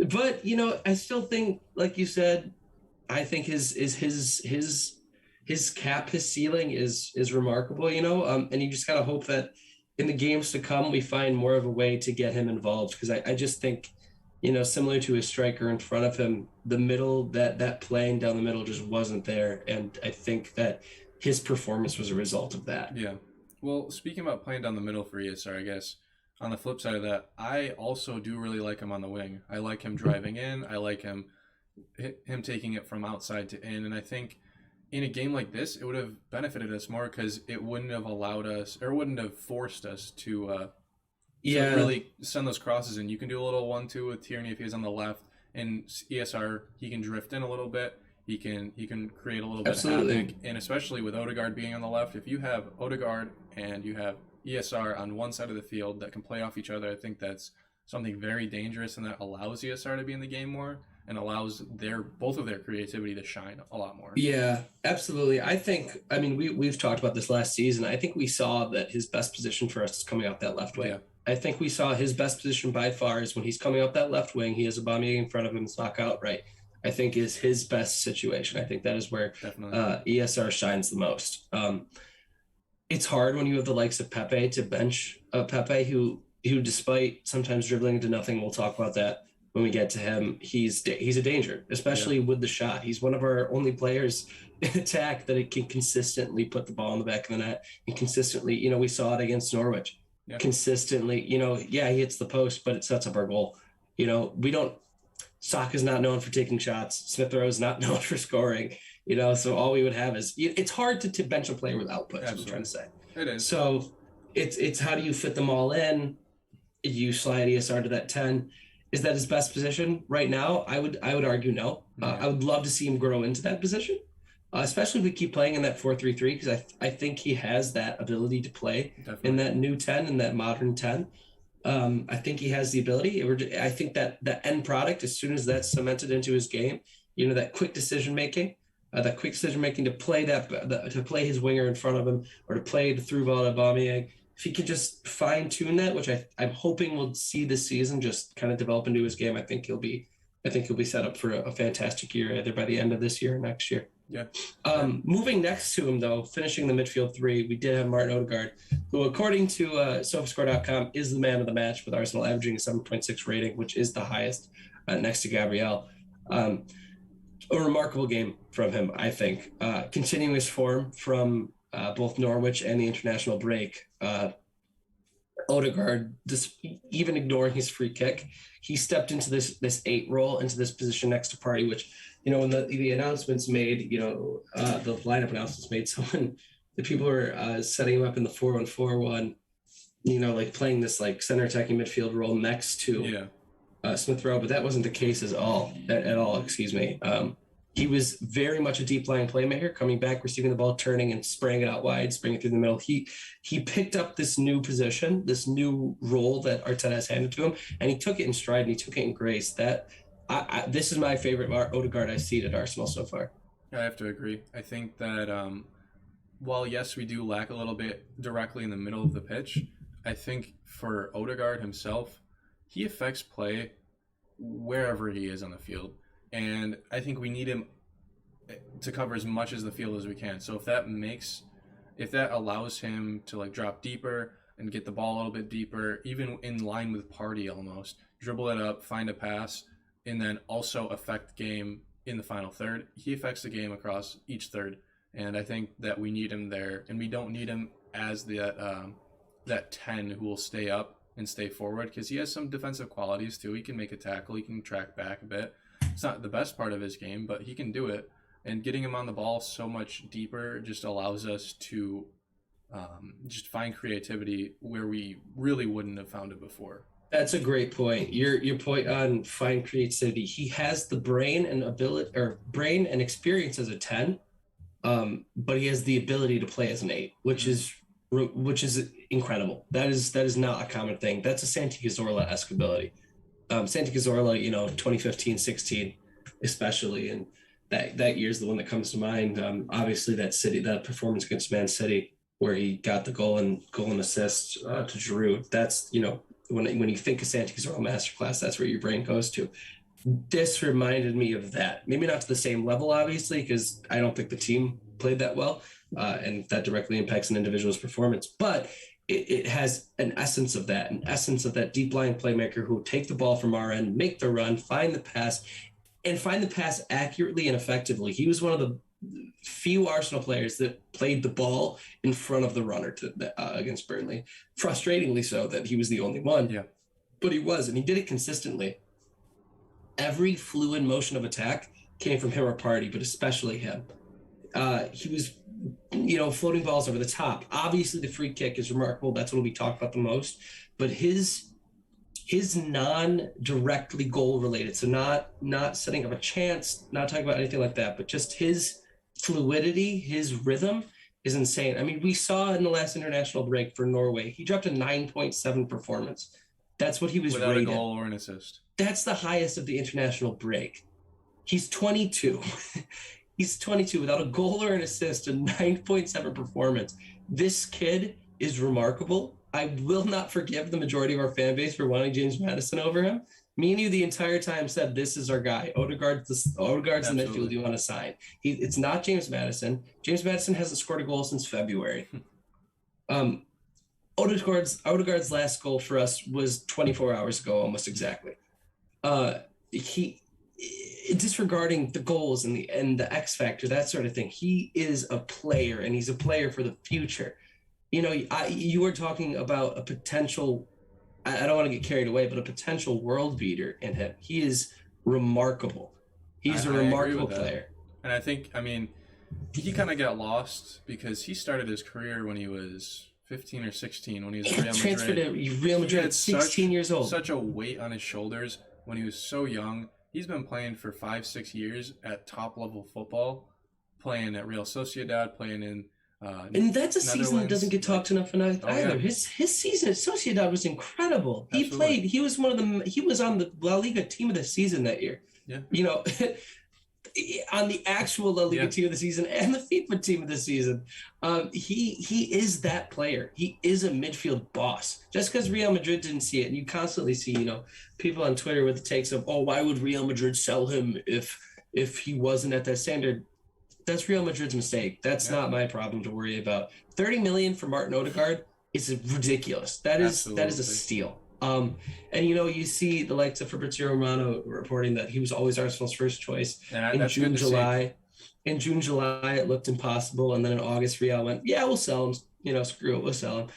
But you know, I still think, like you said, I think his cap, his ceiling is remarkable, you know, and you just gotta hope that in the games to come we find more of a way to get him involved, because I just think, you know, similar to his striker in front of him, the middle, that playing down the middle just wasn't there, and I think that his performance was a result of that. Well, speaking about playing down the middle for ESR, I guess on the flip side of that, I also do really like him on the wing. I like him driving in. I like him taking it from outside to in, and I think in a game like this, it would have benefited us more because it wouldn't have allowed us or wouldn't have forced us to really send those crosses in. You can do a little 1-2 with Tierney if he's on the left, and ESR he can drift in a little bit. He can create a little bit of havoc, and especially with Odegaard being on the left, if you have Odegaard and you have ESR on one side of the field that can play off each other, I think that's something very dangerous, and that allows ESR to be in the game more and allows both of their creativity to shine a lot more. Yeah, absolutely. I mean, we've talked about this last season. I think we saw that his best position for us is coming out that left wing. Yeah. I think we saw his best position by far is when he's coming up that left wing. He has Aubameyang in front of him and Saka out right. I think is his best situation. I think that is where ESR shines the most. It's hard when you have the likes of Pepe to bench Pepe, who despite sometimes dribbling into nothing, we'll talk about that when we get to him. He's a danger, especially with the shot. He's one of our only players in attack that it can consistently put the ball in the back of the net and consistently. We saw it against Norwich. Yeah. Consistently, he hits the post, but it sets up our goal. We don't. Saka's not known for taking shots. Smith Rowe is not known for scoring. So all we would have is it's hard to bench a player with output. That's what I'm trying to say. It is. So it's how do you fit them all in? You slide ESR to that 10. Is that his best position right now? I would argue no. I would love to see him grow into that position, especially if we keep playing in that 4-3-3, because I think he has that ability to play in that new 10 and that modern 10. I think he has the ability. I think that the end product, as soon as that's cemented into his game, that quick decision making to play to play his winger in front of him or to play the through ball to Aubameyang. If he could just fine tune that, which I'm hoping we'll see this season, just kind of develop into his game, I think he'll be set up for a fantastic year, either by the end of this year or next year. Yeah. Moving next to him, though, finishing the midfield three, we did have Martin Odegaard, who, according to SofaScore.com, is the man of the match with Arsenal averaging a 7.6 rating, which is the highest next to Gabriel. A remarkable game from him, I think. Continuing his form from both Norwich and the international break. Odegaard, even ignoring his free kick, he stepped into this 8 role, into this position next to Partey, which, when the announcements made, the lineup announcements made, the people were setting him up in the 4-1-4-1, like playing this like center attacking midfield role next to Smith Rowe, but that wasn't the case at all. Excuse me. He was very much a deep lying playmaker, coming back, receiving the ball, turning and spraying it out wide, spraying it through the middle. He picked up this new position, this new role that Arteta has handed to him, and he took it in stride and he took it in grace. This is my favorite Odegaard I've seen at Arsenal so far. I have to agree. I think that while, yes, we do lack a little bit directly in the middle of the pitch, I think for Odegaard himself, he affects play wherever he is on the field. And I think we need him to cover as much as the field as we can. So if that allows him to like drop deeper and get the ball a little bit deeper, even in line with Partey almost, dribble it up, find a pass, and then also affect game in the final third. He affects the game across each third. And I think that we need him there. And we don't need him as that 10 who will stay up and stay forward, because he has some defensive qualities too. He can make a tackle. He can track back a bit. It's not the best part of his game, but he can do it. And getting him on the ball so much deeper just allows us to just find creativity where we really wouldn't have found it before. That's a great point. Your point on find creativity. He has the brain and experience as a 10, but he has the ability to play as an 8, which is incredible. That is not a common thing. That's a Santi Cazorla-esque ability. Santi Cazorla, 2015-16, especially, and that year is the one that comes to mind. Obviously, that performance against Man City, where he got the goal and assist to Giroud. That's when you think of Santi Cazorla masterclass, that's where your brain goes to. This reminded me of that. Maybe not to the same level, obviously, because I don't think the team played that well, and that directly impacts an individual's performance. But it has an essence of that deep line playmaker who will take the ball from our end, make the run, find the pass accurately and effectively. He was one of few Arsenal players that played the ball in front of the runner against Burnley. Frustratingly so that he was the only one. Yeah. But he was, and he did it consistently. Every fluid motion of attack came from him or Partey, but especially him. He was, floating balls over the top. Obviously, the free kick is remarkable. That's what we talk about the most. But his non-directly goal related, so not setting up a chance, not talking about anything like that, but just his fluidity, his rhythm is insane. I mean, we saw in the last international break for Norway, he dropped a 9.7 performance. That's what he was without rated. a goal or an assist. That's the highest of the international break. He's 22. He's 22 without a goal or an assist, a 9.7 performance. This kid is remarkable. I will not forgive the majority of our fan base for wanting James Maddison over him. Me and you the entire time said, this is our guy. Odegaard's the midfield you want to sign. It's not James Maddison. James Maddison hasn't scored a goal since February. Odegaard's last goal for us was 24 hours ago, almost exactly. He, disregarding the goals and the X factor, that sort of thing, he is a player, and he's a player for the future. You were talking about a potential, I don't want to get carried away, but a potential world beater in him. He is remarkable. He's a remarkable player. And I think, he kind of got lost because he started his career when he was 15 or 16, when he was at Real Madrid. Transferred to Real Madrid at 16 years old. Such a weight on his shoulders when he was so young. He's been playing for 5-6 years at top level football, playing at Real Sociedad, playing in and that's a season that doesn't get talked enough either. Yeah. His season at Sociedad was incredible. Absolutely. He was he was on the La Liga team of the season that year. Yeah. On the actual La Liga team of the season and the FIFA team of the season. He is that player. He is a midfield boss. Just because Real Madrid didn't see it, and you constantly see, people on Twitter with the takes of, oh, why would Real Madrid sell him if he wasn't at that standard? That's Real Madrid's mistake. That's not my problem to worry about. 30 million for Martin Odegaard is ridiculous. That is a steal. And you see the likes of Fabrizio Romano reporting that he was always Arsenal's first choice. In June, July, it looked impossible, and then in August, Real went, "Yeah, we'll sell him. Screw it, we'll sell him."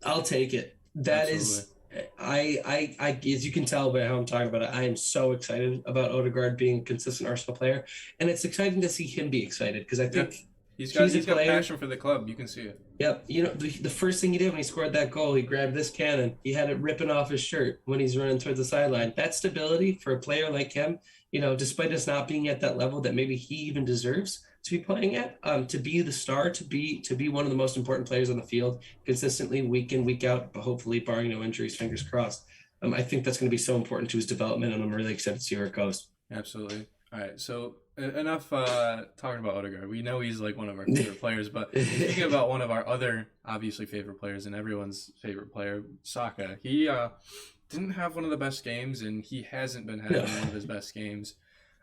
I'll take it. That is, I as you can tell by how I'm talking about it, I am so excited about Odegaard being a consistent Arsenal player, and it's exciting to see him be excited because I think. He's got passion for the club. You can see it. Yep. The first thing he did when he scored that goal, he grabbed this cannon. He had it ripping off his shirt when he's running towards the sideline. That stability for a player like him, despite us not being at that level that maybe he even deserves to be playing at, to be the star, to be one of the most important players on the field consistently week in, week out, but hopefully barring no injuries, fingers crossed. I think that's going to be so important to his development, and I'm really excited to see where it goes. Absolutely. All right, so enough talking about Odegaard. We know he's like one of our favorite players, but thinking about one of our other obviously favorite players and everyone's favorite player, Saka. He didn't have one of the best games, and he hasn't been having one of his best games.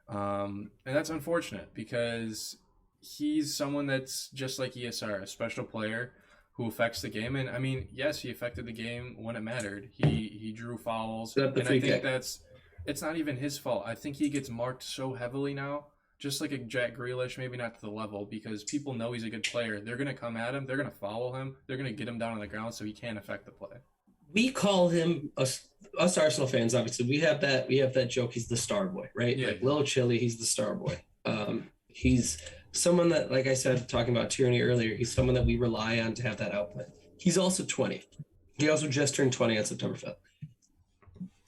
And that's unfortunate because he's someone that's just like ESR, a special player who affects the game. And yes, he affected the game when it mattered. He drew fouls, and I think it's not even his fault. I think he gets marked so heavily now, just like a Jack Grealish, maybe not to the level, because people know he's a good player. They're going to come at him. They're going to follow him. They're going to get him down on the ground so he can't affect the play. We call him, us Arsenal fans, obviously, we have that joke, he's the star boy, right? Yeah. Like Lil Chili, he's the star boy. He's someone that, like I said, talking about Tierney earlier, he's someone that we rely on to have that output. He's also 20. He also just turned 20 on September 5th.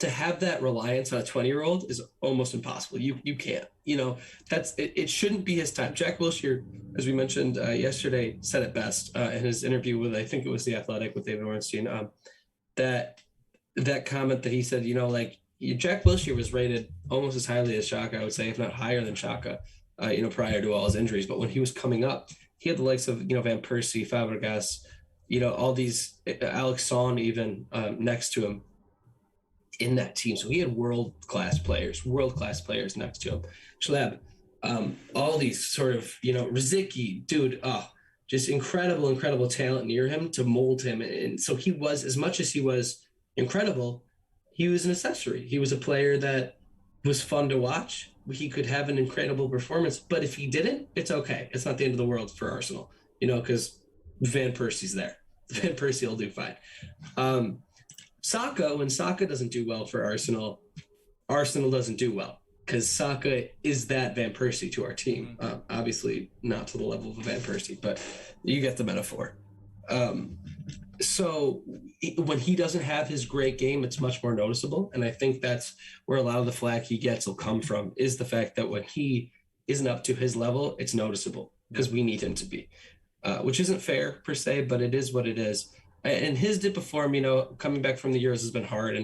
To have that reliance on a 20-year-old is almost impossible. You can't. It shouldn't be his time. Jack Wilshere, as we mentioned yesterday, said it best in his interview with, I think it was The Athletic with David Ornstein, that comment that he said, Jack Wilshere was rated almost as highly as Xhaka, I would say, if not higher than Xhaka, prior to all his injuries. But when he was coming up, he had the likes of, Van Persie, Fabregas, all these, Alex Son even next to him in that team. So he had world-class players next to him. Schleb, all these sort of, Riziki, dude, just incredible talent near him to mold him. And so he was, as much as he was incredible, he was an accessory. He was a player that was fun to watch. He could have an incredible performance, but if he didn't, it's okay. It's not the end of the world for Arsenal, because Van Persie's there. Van Persie will do fine. Saka, when Saka doesn't do well for Arsenal, Arsenal doesn't do well because Saka is that Van Persie to our team. Obviously, not to the level of a Van Persie, but you get the metaphor. So when he doesn't have his great game, it's much more noticeable. And I think that's where a lot of the flack he gets will come from, is the fact that when he isn't up to his level, it's noticeable because we need him to be, which isn't fair per se, but it is what it is. And his dip of form, coming back from the Euros has been hard.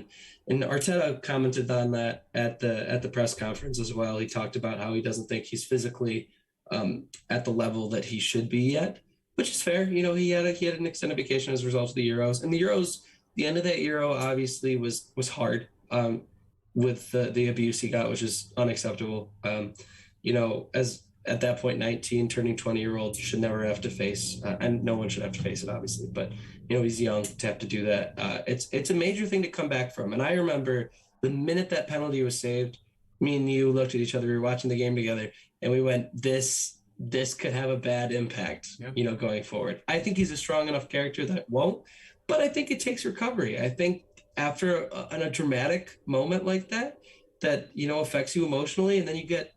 And Arteta commented on that at the press conference as well. He talked about how he doesn't think he's physically at the level that he should be yet, which is fair. He had an extended vacation as a result of the Euros. And the Euros, the end of that Euro obviously was hard with the abuse he got, which is unacceptable. As at that point, 19, turning 20-year-olds should never have to face, and no one should have to face it, obviously. But, he's young to have to do that. It's a major thing to come back from. And I remember the minute that penalty was saved, me and you looked at each other. We were watching the game together, and we went, this could have a bad impact, going forward. I think he's a strong enough character that won't, but I think it takes recovery. I think after a dramatic moment like that affects you emotionally, and then you get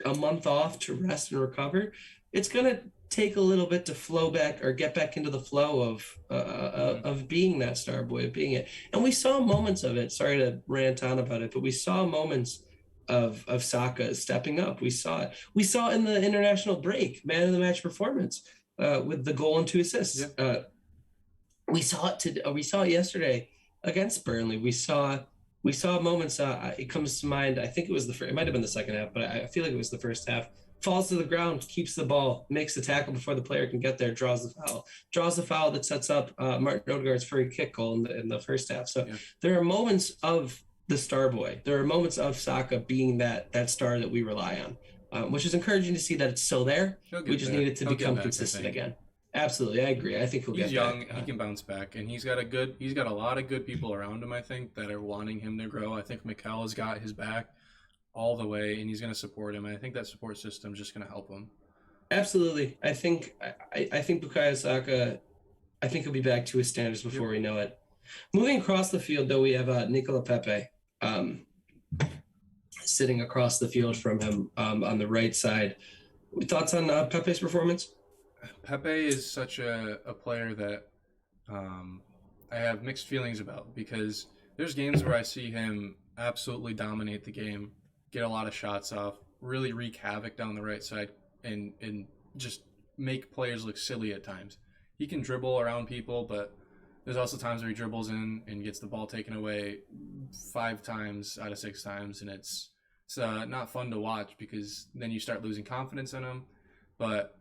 a month off to rest and recover, it's going to take a little bit to flow back or get back into the flow of being that star boy, of being it. And we saw moments of it. Sorry to rant on about it, but we saw moments of Saka stepping up. We saw it. We saw it in the international break, man of the match performance with the goal and 2 assists. Yep. We saw it yesterday against Burnley. We saw moments. It comes to mind. I think it might have been the second half, but I feel like it was the first half. Falls to the ground, keeps the ball, makes the tackle before the player can get there, draws the foul that sets up Martin Odegaard's free kick goal in the first half. So there are moments of the star boy. There are moments of Saka being that star that we rely on, which is encouraging to see that it's still there. We just need it to become consistent again. Absolutely, I agree. I think he's young. He can bounce back, and he's got a lot of good people around him, I think, that are wanting him to grow. I think Mikel has got his back all the way, and he's going to support him. And I think that support system is just going to help him. Absolutely. I think Bukayo Saka, I think he'll be back to his standards before we know it. Moving across the field, though, we have Nicola Pepe sitting across the field from him on the right side. Thoughts on Pepe's performance? Pepe is such a player that I have mixed feelings about, because there's games where I see him absolutely dominate the game, get a lot of shots off, really wreak havoc down the right side, and just make players look silly at times. He can dribble around people, but there's also times where he dribbles in and gets the ball taken away 5 times out of 6 times, and it's not fun to watch, because then you start losing confidence in him. But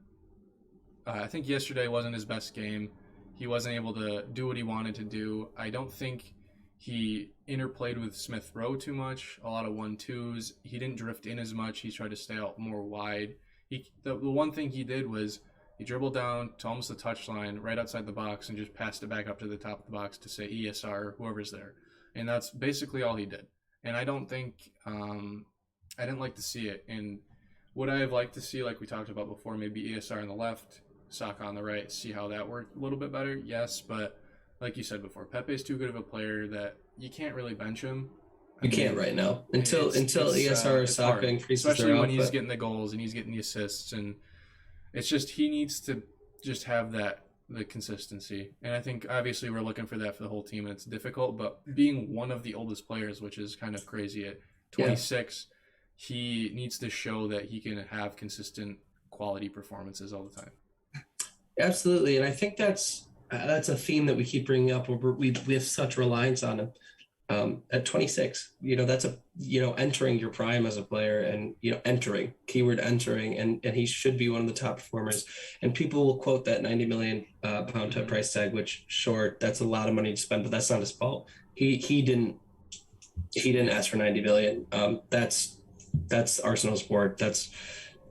I think yesterday wasn't his best game. He wasn't able to do what he wanted to do. I don't think he interplayed with Smith Rowe too much, a lot of 1-2s. He didn't drift in as much. He tried to stay out more wide. The one thing he did was he dribbled down to almost the touchline right outside the box and just passed it back up to the top of the box to say ESR, whoever's there. And that's basically all he did. And I don't think I didn't like to see it. And would I have liked to see, like we talked about before, maybe ESR on the left, Saka on the right, see how that worked a little bit better? Yes, but like you said before, Pepe's too good of a player that you can't really bench him. You can't right now until ESR or Saka increases especially their when output. He's getting the goals and he's getting the assists, and it's just he needs to just have the consistency. And I think obviously we're looking for that for the whole team, and it's difficult. But being one of the oldest players, which is kind of crazy at 26, he needs to show that he can have consistent quality performances all the time. Absolutely, and I think that's a theme that we keep bringing up. Where we have such reliance on him. At 26, that's entering your prime as a player, and entering, and he should be one of the top performers. And people will quote that 90 million pound price tag, which sure, that's a lot of money to spend, but that's not his fault. He didn't ask for 90 million. That's Arsenal's board. That's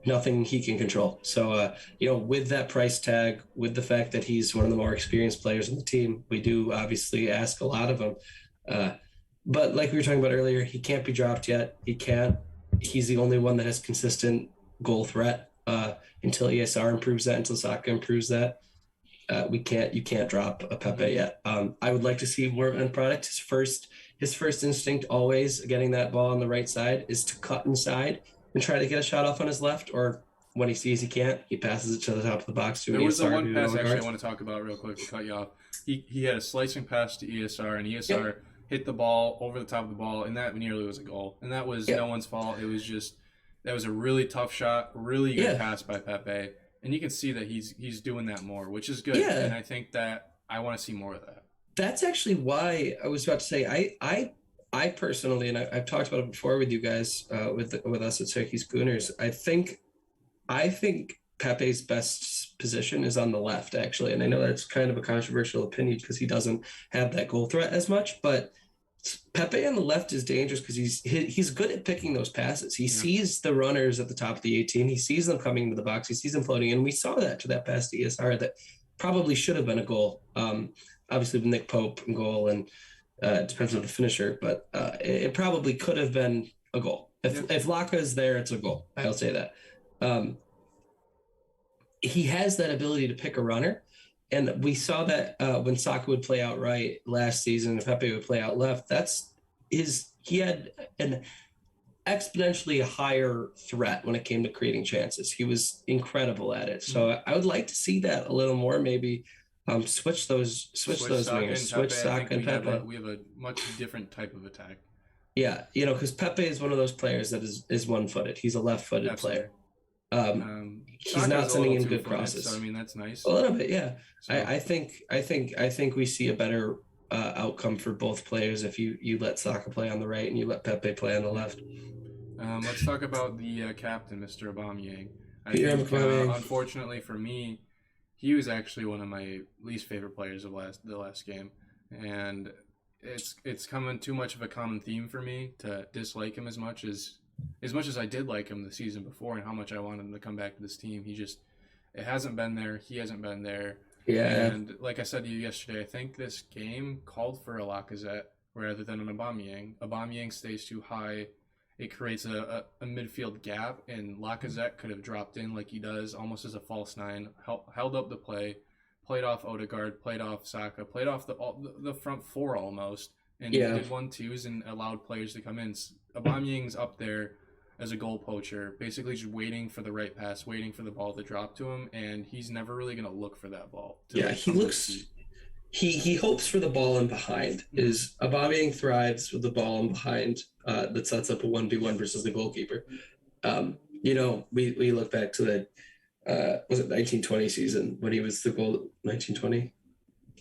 nothing he can control. So, with that price tag, with the fact that he's one of the more experienced players in the team, we do obviously ask a lot of him. But like we were talking about earlier, he can't be dropped yet. He can't. He's the only one that has consistent goal threat until ESR improves that, until Saka improves that. You can't drop a Pepe yet. I would like to see more of an end product. His first instinct always getting that ball on the right side is to cut inside and try to get a shot off on his left, or when he sees he can't, he passes it to the top of the box to There an was the ESR. one pass actually I want to talk about real quick to cut you off. He had a slicing pass to ESR, and ESR hit the ball over the top of the ball, and that nearly was a goal. And that was no one's fault. It was just that was a really tough shot, really good pass by Pepe, and you can see that he's doing that more, which is good. Yeah. And I think that I want to see more of that. That's actually why I was about to say I personally, and I've talked about it before with you guys, with us at Syracuse Gooners. I think Pepe's best position is on the left, actually, and I know that's kind of a controversial opinion because he doesn't have that goal threat as much, but Pepe on the left is dangerous because he's good at picking those passes. He sees the runners at the top of the 18. He sees them coming into the box. He sees them floating, and we saw that to that pass to ESR that probably should have been a goal. Obviously, with Nick Pope and goal, and it depends on the finisher, but it probably could have been a goal. If Laka is there, it's a goal. I'll say that. He has that ability to pick a runner. And we saw that when Saka would play out right last season, if Pepe would play out left, he had an exponentially higher threat when it came to creating chances. He was incredible at it. So I would like to see that a little more, maybe switch those wingers, switch Saka and Pepe. We have a much different type of attack. Yeah, because Pepe is one of those players that is one-footed. He's a left-footed player. He's not sending in good crosses. So I mean, that's nice. A little bit, yeah. So, I think we see a better outcome for both players if you let Saka play on the right and you let Pepe play on the left. Let's talk about the captain, Mr. Aubameyang. Unfortunately for me, he was actually one of my least favorite players of the last game, and it's coming too much of a common theme for me to dislike him as much as I did like him the season before and how much I wanted him to come back to this team. It hasn't been there. He hasn't been there. Yeah. And like I said to you yesterday, I think this game called for a Lacazette rather than an Aubameyang. Aubameyang stays too high. It creates a midfield gap, and Lacazette could have dropped in like he does, almost as a false nine, held up the play, played off Odegaard, played off Saka, played off the front four almost, and did 1-2s and allowed players to come in. Aubameyang's up there as a goal poacher, basically just waiting for the right pass, waiting for the ball to drop to him, and he's never really going to look for that ball. He hopes for the ball in behind. Is Aubameyang thrives with the ball in behind that sets up a 1v1 versus the goalkeeper. We look back to the was it 1920 season when he was the goal 1920?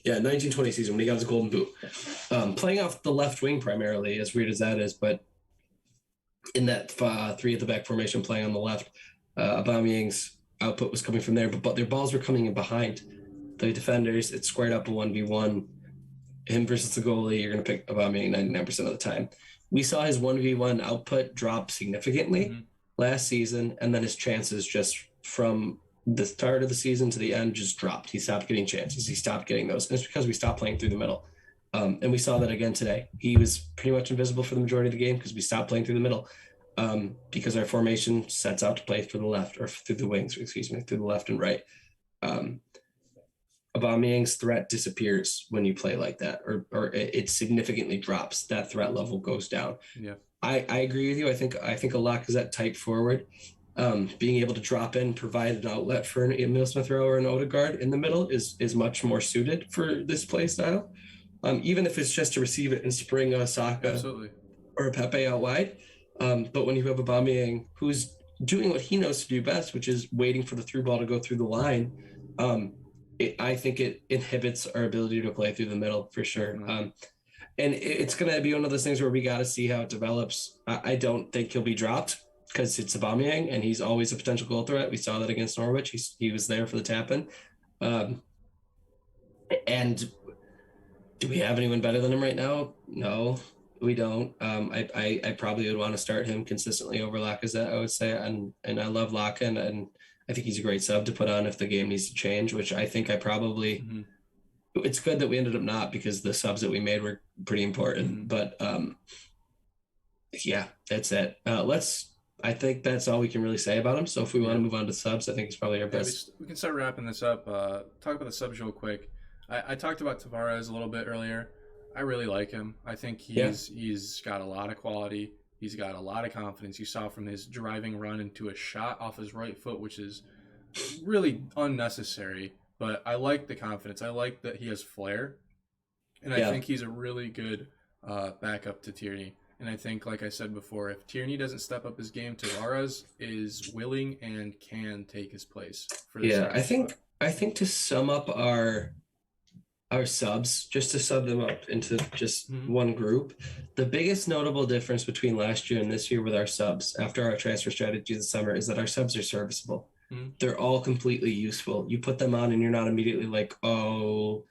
Yeah, 1920 season when he got his golden boot. Playing off the left wing primarily, as weird as that is, but in that three at the back formation playing on the left, Aubameyang's output was coming from there, but their balls were coming in behind the defenders. It squared up a 1v1. Him versus the goalie, you're going to pick Aubameyang 99% of the time. We saw his 1v1 output drop significantly last season, and then his chances just from the start of the season to the end just dropped. He stopped getting chances. He stopped getting those. And it's because we stopped playing through the middle. And we saw that again today. He was pretty much invisible for the majority of the game because we stopped playing through the middle because our formation sets out to play through the left, or through the wings, through the left and right. Aubameyang's threat disappears when you play like that, or it significantly drops. That threat level goes down. Yeah, I agree with you. I think a Lacazette type forward, being able to drop in, provide an outlet for an Emil Smith-Rowe or an Odegaard in the middle is much more suited for this play style. Even if it's just to receive it and spring a Saka or a Pepe out wide. But when you have Aubameyang, who's doing what he knows to do best, which is waiting for the through ball to go through the line, I think it inhibits our ability to play through the middle for sure. And it's going to be one of those things where we got to see how it develops. I don't think he'll be dropped because it's Aubameyang and he's always a potential goal threat. We saw that against Norwich. He was there for the tap-in. And do we have anyone better than him right now? No, we don't. I probably would want to start him consistently over Lacazette, I would say. And I love Laka, and I think he's a great sub to put on if the game needs to change, which I think I probably it's good that we ended up not, because the subs that we made were pretty important. But yeah, that's it. I think that's all we can really say about him. So if we want to move on to subs, I think it's probably our best. We can start wrapping this up. Talk about the subs real quick. I talked about Tavares a little bit earlier. I really like him. I think he's got a lot of quality. He's got a lot of confidence. You saw from his driving run into a shot off his right foot, which is really unnecessary. But I like the confidence. I like that he has flair. And I think he's a really good backup to Tierney. And I think, like I said before, if Tierney doesn't step up his game, Tavares is willing and can take his place for the spot. I think to sum up our subs, just to sub them up into just one group, the biggest notable difference between last year and this year with our subs after our transfer strategy this summer is that our subs are serviceable. They're all completely useful. You put them on and you're not immediately like, oh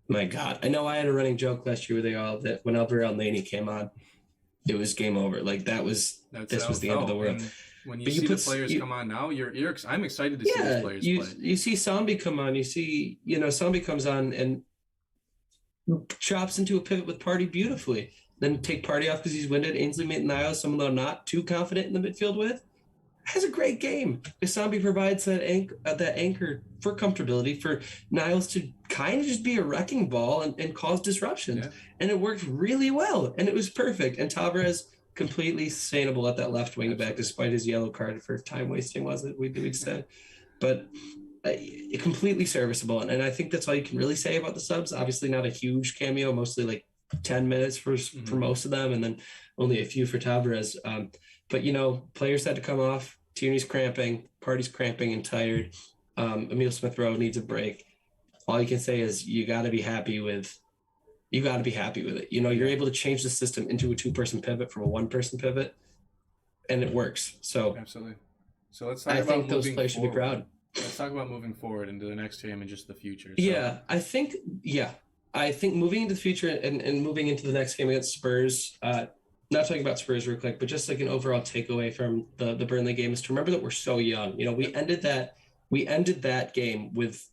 my God. I know I had a running joke last year that when Alvarez Laney came on, it was game over. Like this was the end of the world. When you see the players come on now, I'm excited to see these players play. You see Sambi come on. You see, Sambi comes on and chops into a pivot with Party beautifully. Then take Party off because he's winded. Ainsley Maitland-Niles, someone they're not too confident in the midfield with, has a great game. Sambi provides that anchor for comfortability for Niles to kind of just be a wrecking ball and cause disruptions. Yeah. And it worked really well. And it was perfect. And Tavares completely sustainable at that left wing back, despite his yellow card for time wasting, was it? We'd said. But completely serviceable. And I think that's all you can really say about the subs. Obviously not a huge cameo, mostly like 10 minutes for most of them, and then only a few for Tavares. But, players had to come off. Tierney's cramping, Party's cramping and tired. Emile Smith-Rowe needs a break. All you can say is you got to be happy with it. You're able to change the system into a 2-person pivot from a 1-person pivot, and it works. So absolutely. So let's talk about moving those players forward. Should be proud. Let's talk about moving forward into the next game and just the future. So. I think moving into the future and moving into the next game against Spurs, not talking about Spurs real quick, but just like an overall takeaway from the Burnley game is to remember that we're so young. We ended that game with,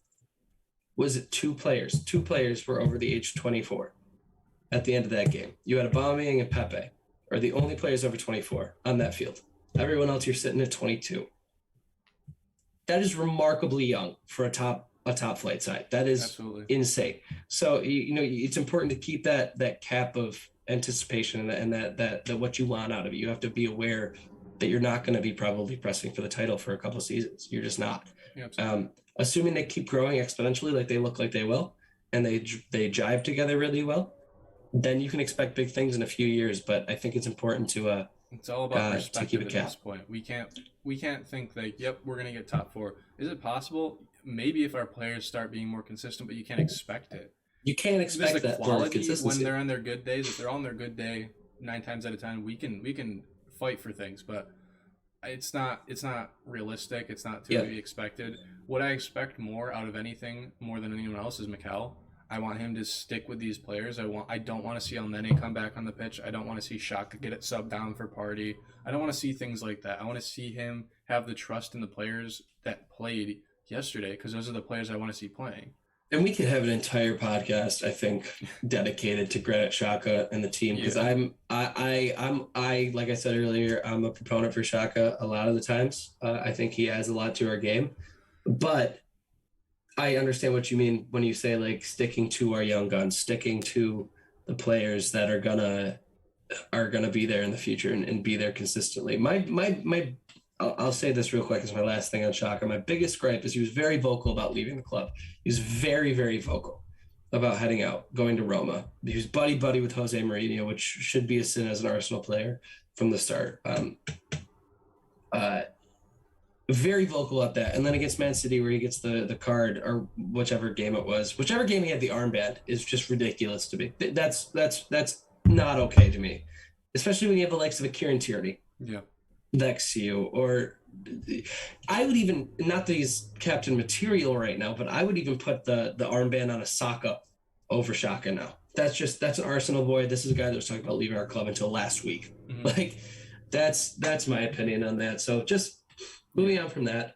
was it 2 players? 2 players were over the age of 24 at the end of that game. You had Aubameyang and Pepe are the only players over 24 on that field. Everyone else, you're sitting at 22. That is remarkably young for a top flight side. That is Absolutely. Insane. So it's important to keep that cap of anticipation and that what you want out of it. You have to be aware that you're not going to be probably pressing for the title for a couple of seasons. You're just not. Assuming they keep growing exponentially like they look like they will, and they jive together really well, then you can expect big things in a few years. But I think it's important to it's all about perspective at this point. We can't think that, yep, we're going to get top 4. Is it possible? Maybe if our players start being more consistent, but you can't expect it. You can't expect that quality when they're on their good days. If they're on their good day, 9 times out of 10, we can fight for things, but it's not realistic. It's not to be expected. What I expect more out of anything, more than anyone else, is Mikel. I want him to stick with these players. I don't want to see El Nene come back on the pitch. I don't want to see Xhaka get it subbed down for Party. I don't want to see things like that. I want to see him have the trust in the players that played yesterday, because those are the players I want to see playing. And we could have an entire podcast, I think, dedicated to Granit Xhaka and the team, because I'm like I said earlier, I'm a proponent for Xhaka a lot of the times. I think he adds a lot to our game, but I understand what you mean when you say like sticking to our young guns, sticking to the players that are gonna be there in the future and be there consistently. I'll say this real quick as my last thing on Xhaka. My biggest gripe is he was very vocal about leaving the club. He was very, very vocal about heading out, going to Roma. He was buddy with Jose Mourinho, which should be a sin as an Arsenal player from the start. Very vocal at that. And then against Man City, where he gets the card, or whichever game it was, whichever game he had the armband, is just ridiculous to me. That's not okay to me, especially when you have the likes of a Kieran Tierney. Yeah. Next to you, or I would even, not that he's captain material right now, but I would even put the armband on a Saka over Xhaka now. That's an Arsenal boy. This is a guy that was talking about leaving our club until last week. Mm-hmm. Like that's my opinion on that. So just moving on from that.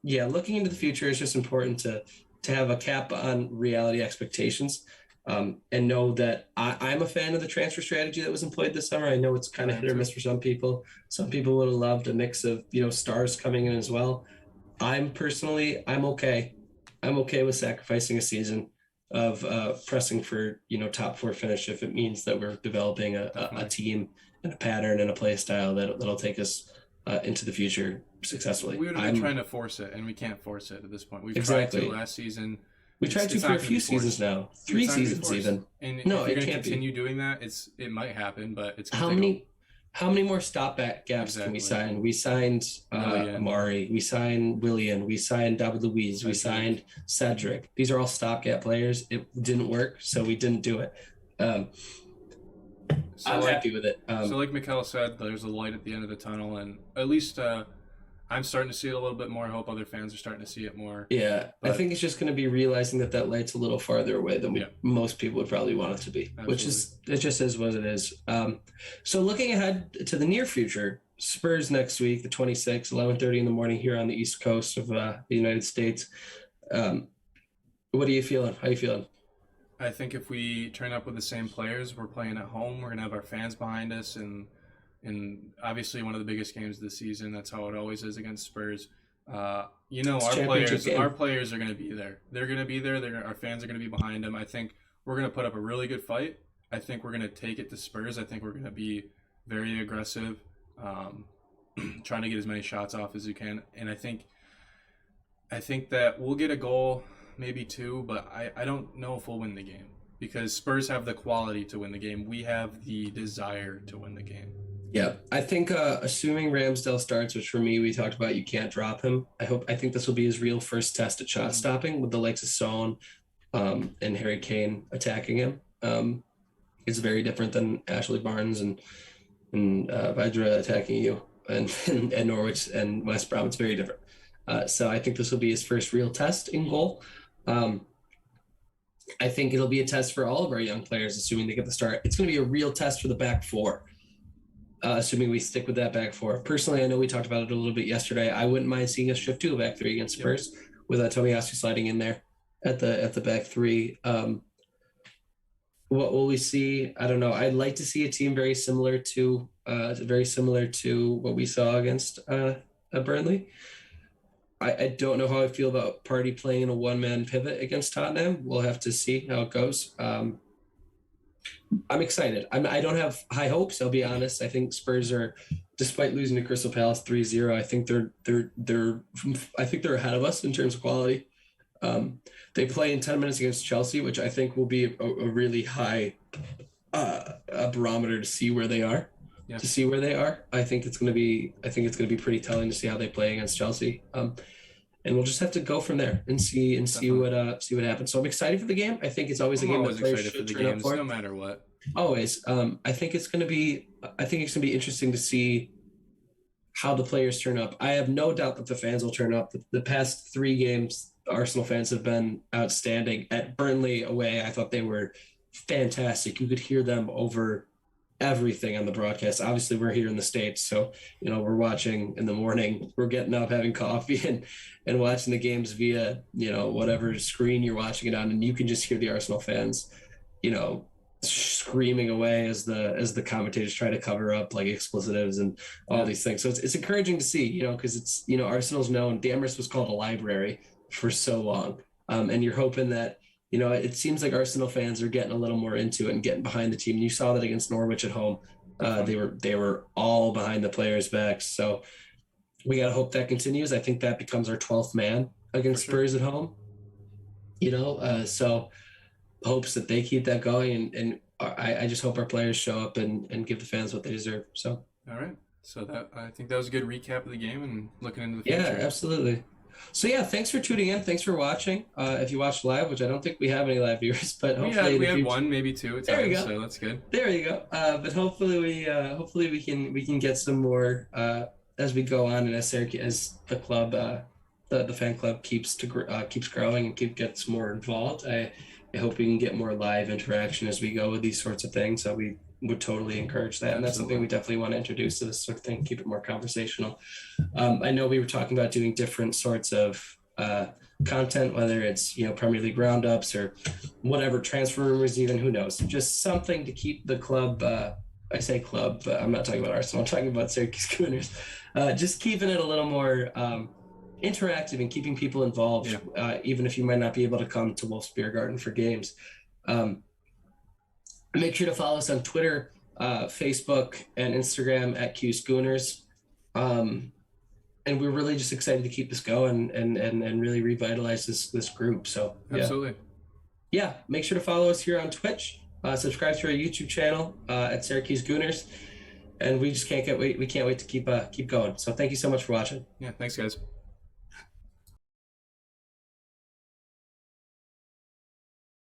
Looking into the future is just important to to have a cap on reality expectations, and know that I'm a fan of the transfer strategy that was employed this summer. I know it's kind of hit or miss for some people. Some people would have loved a mix of, stars coming in as well. I'm okay. I'm okay with sacrificing a season of pressing for, top four finish if it means that we're developing a team and a pattern and a play style that'll take us into the future successfully. We would have been trying to force it, and we can't force it at this point. We've Exactly. tried to last season. We tried to for a few seasons now, 3 seasons even. And No, if you're it going to can't be. continue doing that, it might happen, but it's How many more stopback gaps can we sign? We signed Amari, we signed Willian, we signed David Luiz, we signed Cedric. These are all stopgap players. It didn't work, so we didn't do it. I'm happy with it. So like Mikel said, there's a light at the end of the tunnel, and at least I'm starting to see it a little bit more. I hope other fans are starting to see it more. Yeah, I think it's just going to be realizing that light's a little farther away than most people would probably want it to be. Absolutely. Which is, it just is what it is. So looking ahead to the near future, Spurs next week, the 26th, 11:30 in the morning here on the East Coast of the United States. What are you feeling? How are you feeling? I think if we turn up with the same players, we're playing at home. We're going to have our fans behind us, and obviously one of the biggest games of the season. That's how it always is against Spurs. Our players are going to be there. They're going to be there. Our fans are going to be behind them. I think we're going to put up a really good fight. I think we're going to take it to Spurs. I think we're going to be very aggressive, trying to get as many shots off as you can. And I think that we'll get a goal, maybe two, but I don't know if we'll win the game because Spurs have the quality to win the game. We have the desire to win the game. Yeah, I think assuming Ramsdale starts, which for me we talked about, you can't drop him. I think this will be his real first test at shot stopping with the likes of Son and Harry Kane attacking him. It's very different than Ashley Barnes and Vydra attacking you and Norwich and West Brom. It's very different. So I think this will be his first real test in goal. I think it'll be a test for all of our young players, assuming they get the start. It's going to be a real test for the back four. Assuming we stick with that back four. Personally, I know we talked about it a little bit yesterday. I wouldn't mind seeing us shift to a back three against Spurs with Tomiyasu sliding in there at the back three. What will we see? I don't know. I'd like to see a team very similar to what we saw against Burnley. I don't know how I feel about Partey playing in a one-man pivot against Tottenham. We'll have to see how it goes. I'm excited. I don't have high hopes, I'll be honest. I think Spurs are, despite losing to Crystal Palace 3-0, I think they're ahead of us in terms of quality. They play in 10 minutes against Chelsea, which I think will be a really high barometer to see where they are. Yeah. To see where they are. I think it's going to be pretty telling to see how they play against Chelsea. And we'll just have to go from there and see what happens. So I'm excited for the game. I think it's always a game that players should turn up for, no matter what. Always. I think it's going to be interesting to see how the players turn up. I have no doubt that the fans will turn up. The past 3 games, Arsenal fans have been outstanding. At Burnley away, I thought they were fantastic. You could hear them over everything on the broadcast. Obviously, we're here in the States, so we're watching in the morning. We're getting up, having coffee, and watching the games via whatever screen you're watching it on, and you can just hear the Arsenal fans, screaming away as the commentators try to cover up like explicitives and all these things. So it's encouraging to see, because it's Arsenal's known. The Emirates was called a library for so long, and you're hoping that. It seems like Arsenal fans are getting a little more into it and getting behind the team. You saw that against Norwich at home. They were all behind the players' backs. So we got to hope that continues. I think that becomes our 12th man against Spurs at home. So hopes that they keep that going. And I just hope our players show up and give the fans what they deserve. So. All right. So I think that was a good recap of the game and looking into the future. Yeah, absolutely. So thanks for tuning in. Thanks for watching. If you watched live, which I don't think we have any live viewers, but hopefully we had 1, maybe 2 at times, so that's good. There you go. But hopefully we can get some more as we go on, and as the club, the fan club keeps growing and gets more involved. I hope we can get more live interaction as we go with these sorts of things. So we would totally encourage that. And that's something we definitely want to introduce to this sort of thing, keep it more conversational. I know we were talking about doing different sorts of content, whether it's, Premier League roundups or whatever, transfer rumors, even, who knows, just something to keep the club, I say club, but I'm not talking about Arsenal, I'm talking about Syracuse Gooners, just keeping it a little more interactive and keeping people involved, even if you might not be able to come to Wolf's Biergarten for games. Make sure to follow us on Twitter, Facebook, and Instagram at Syracuse Gooners. And we're really just excited to keep this going and really revitalize this group. So absolutely. Yeah, make sure to follow us here on Twitch. Subscribe to our YouTube channel at Syracuse Gooners. And we just can't wait to keep going. So thank you so much for watching. Yeah, thanks guys.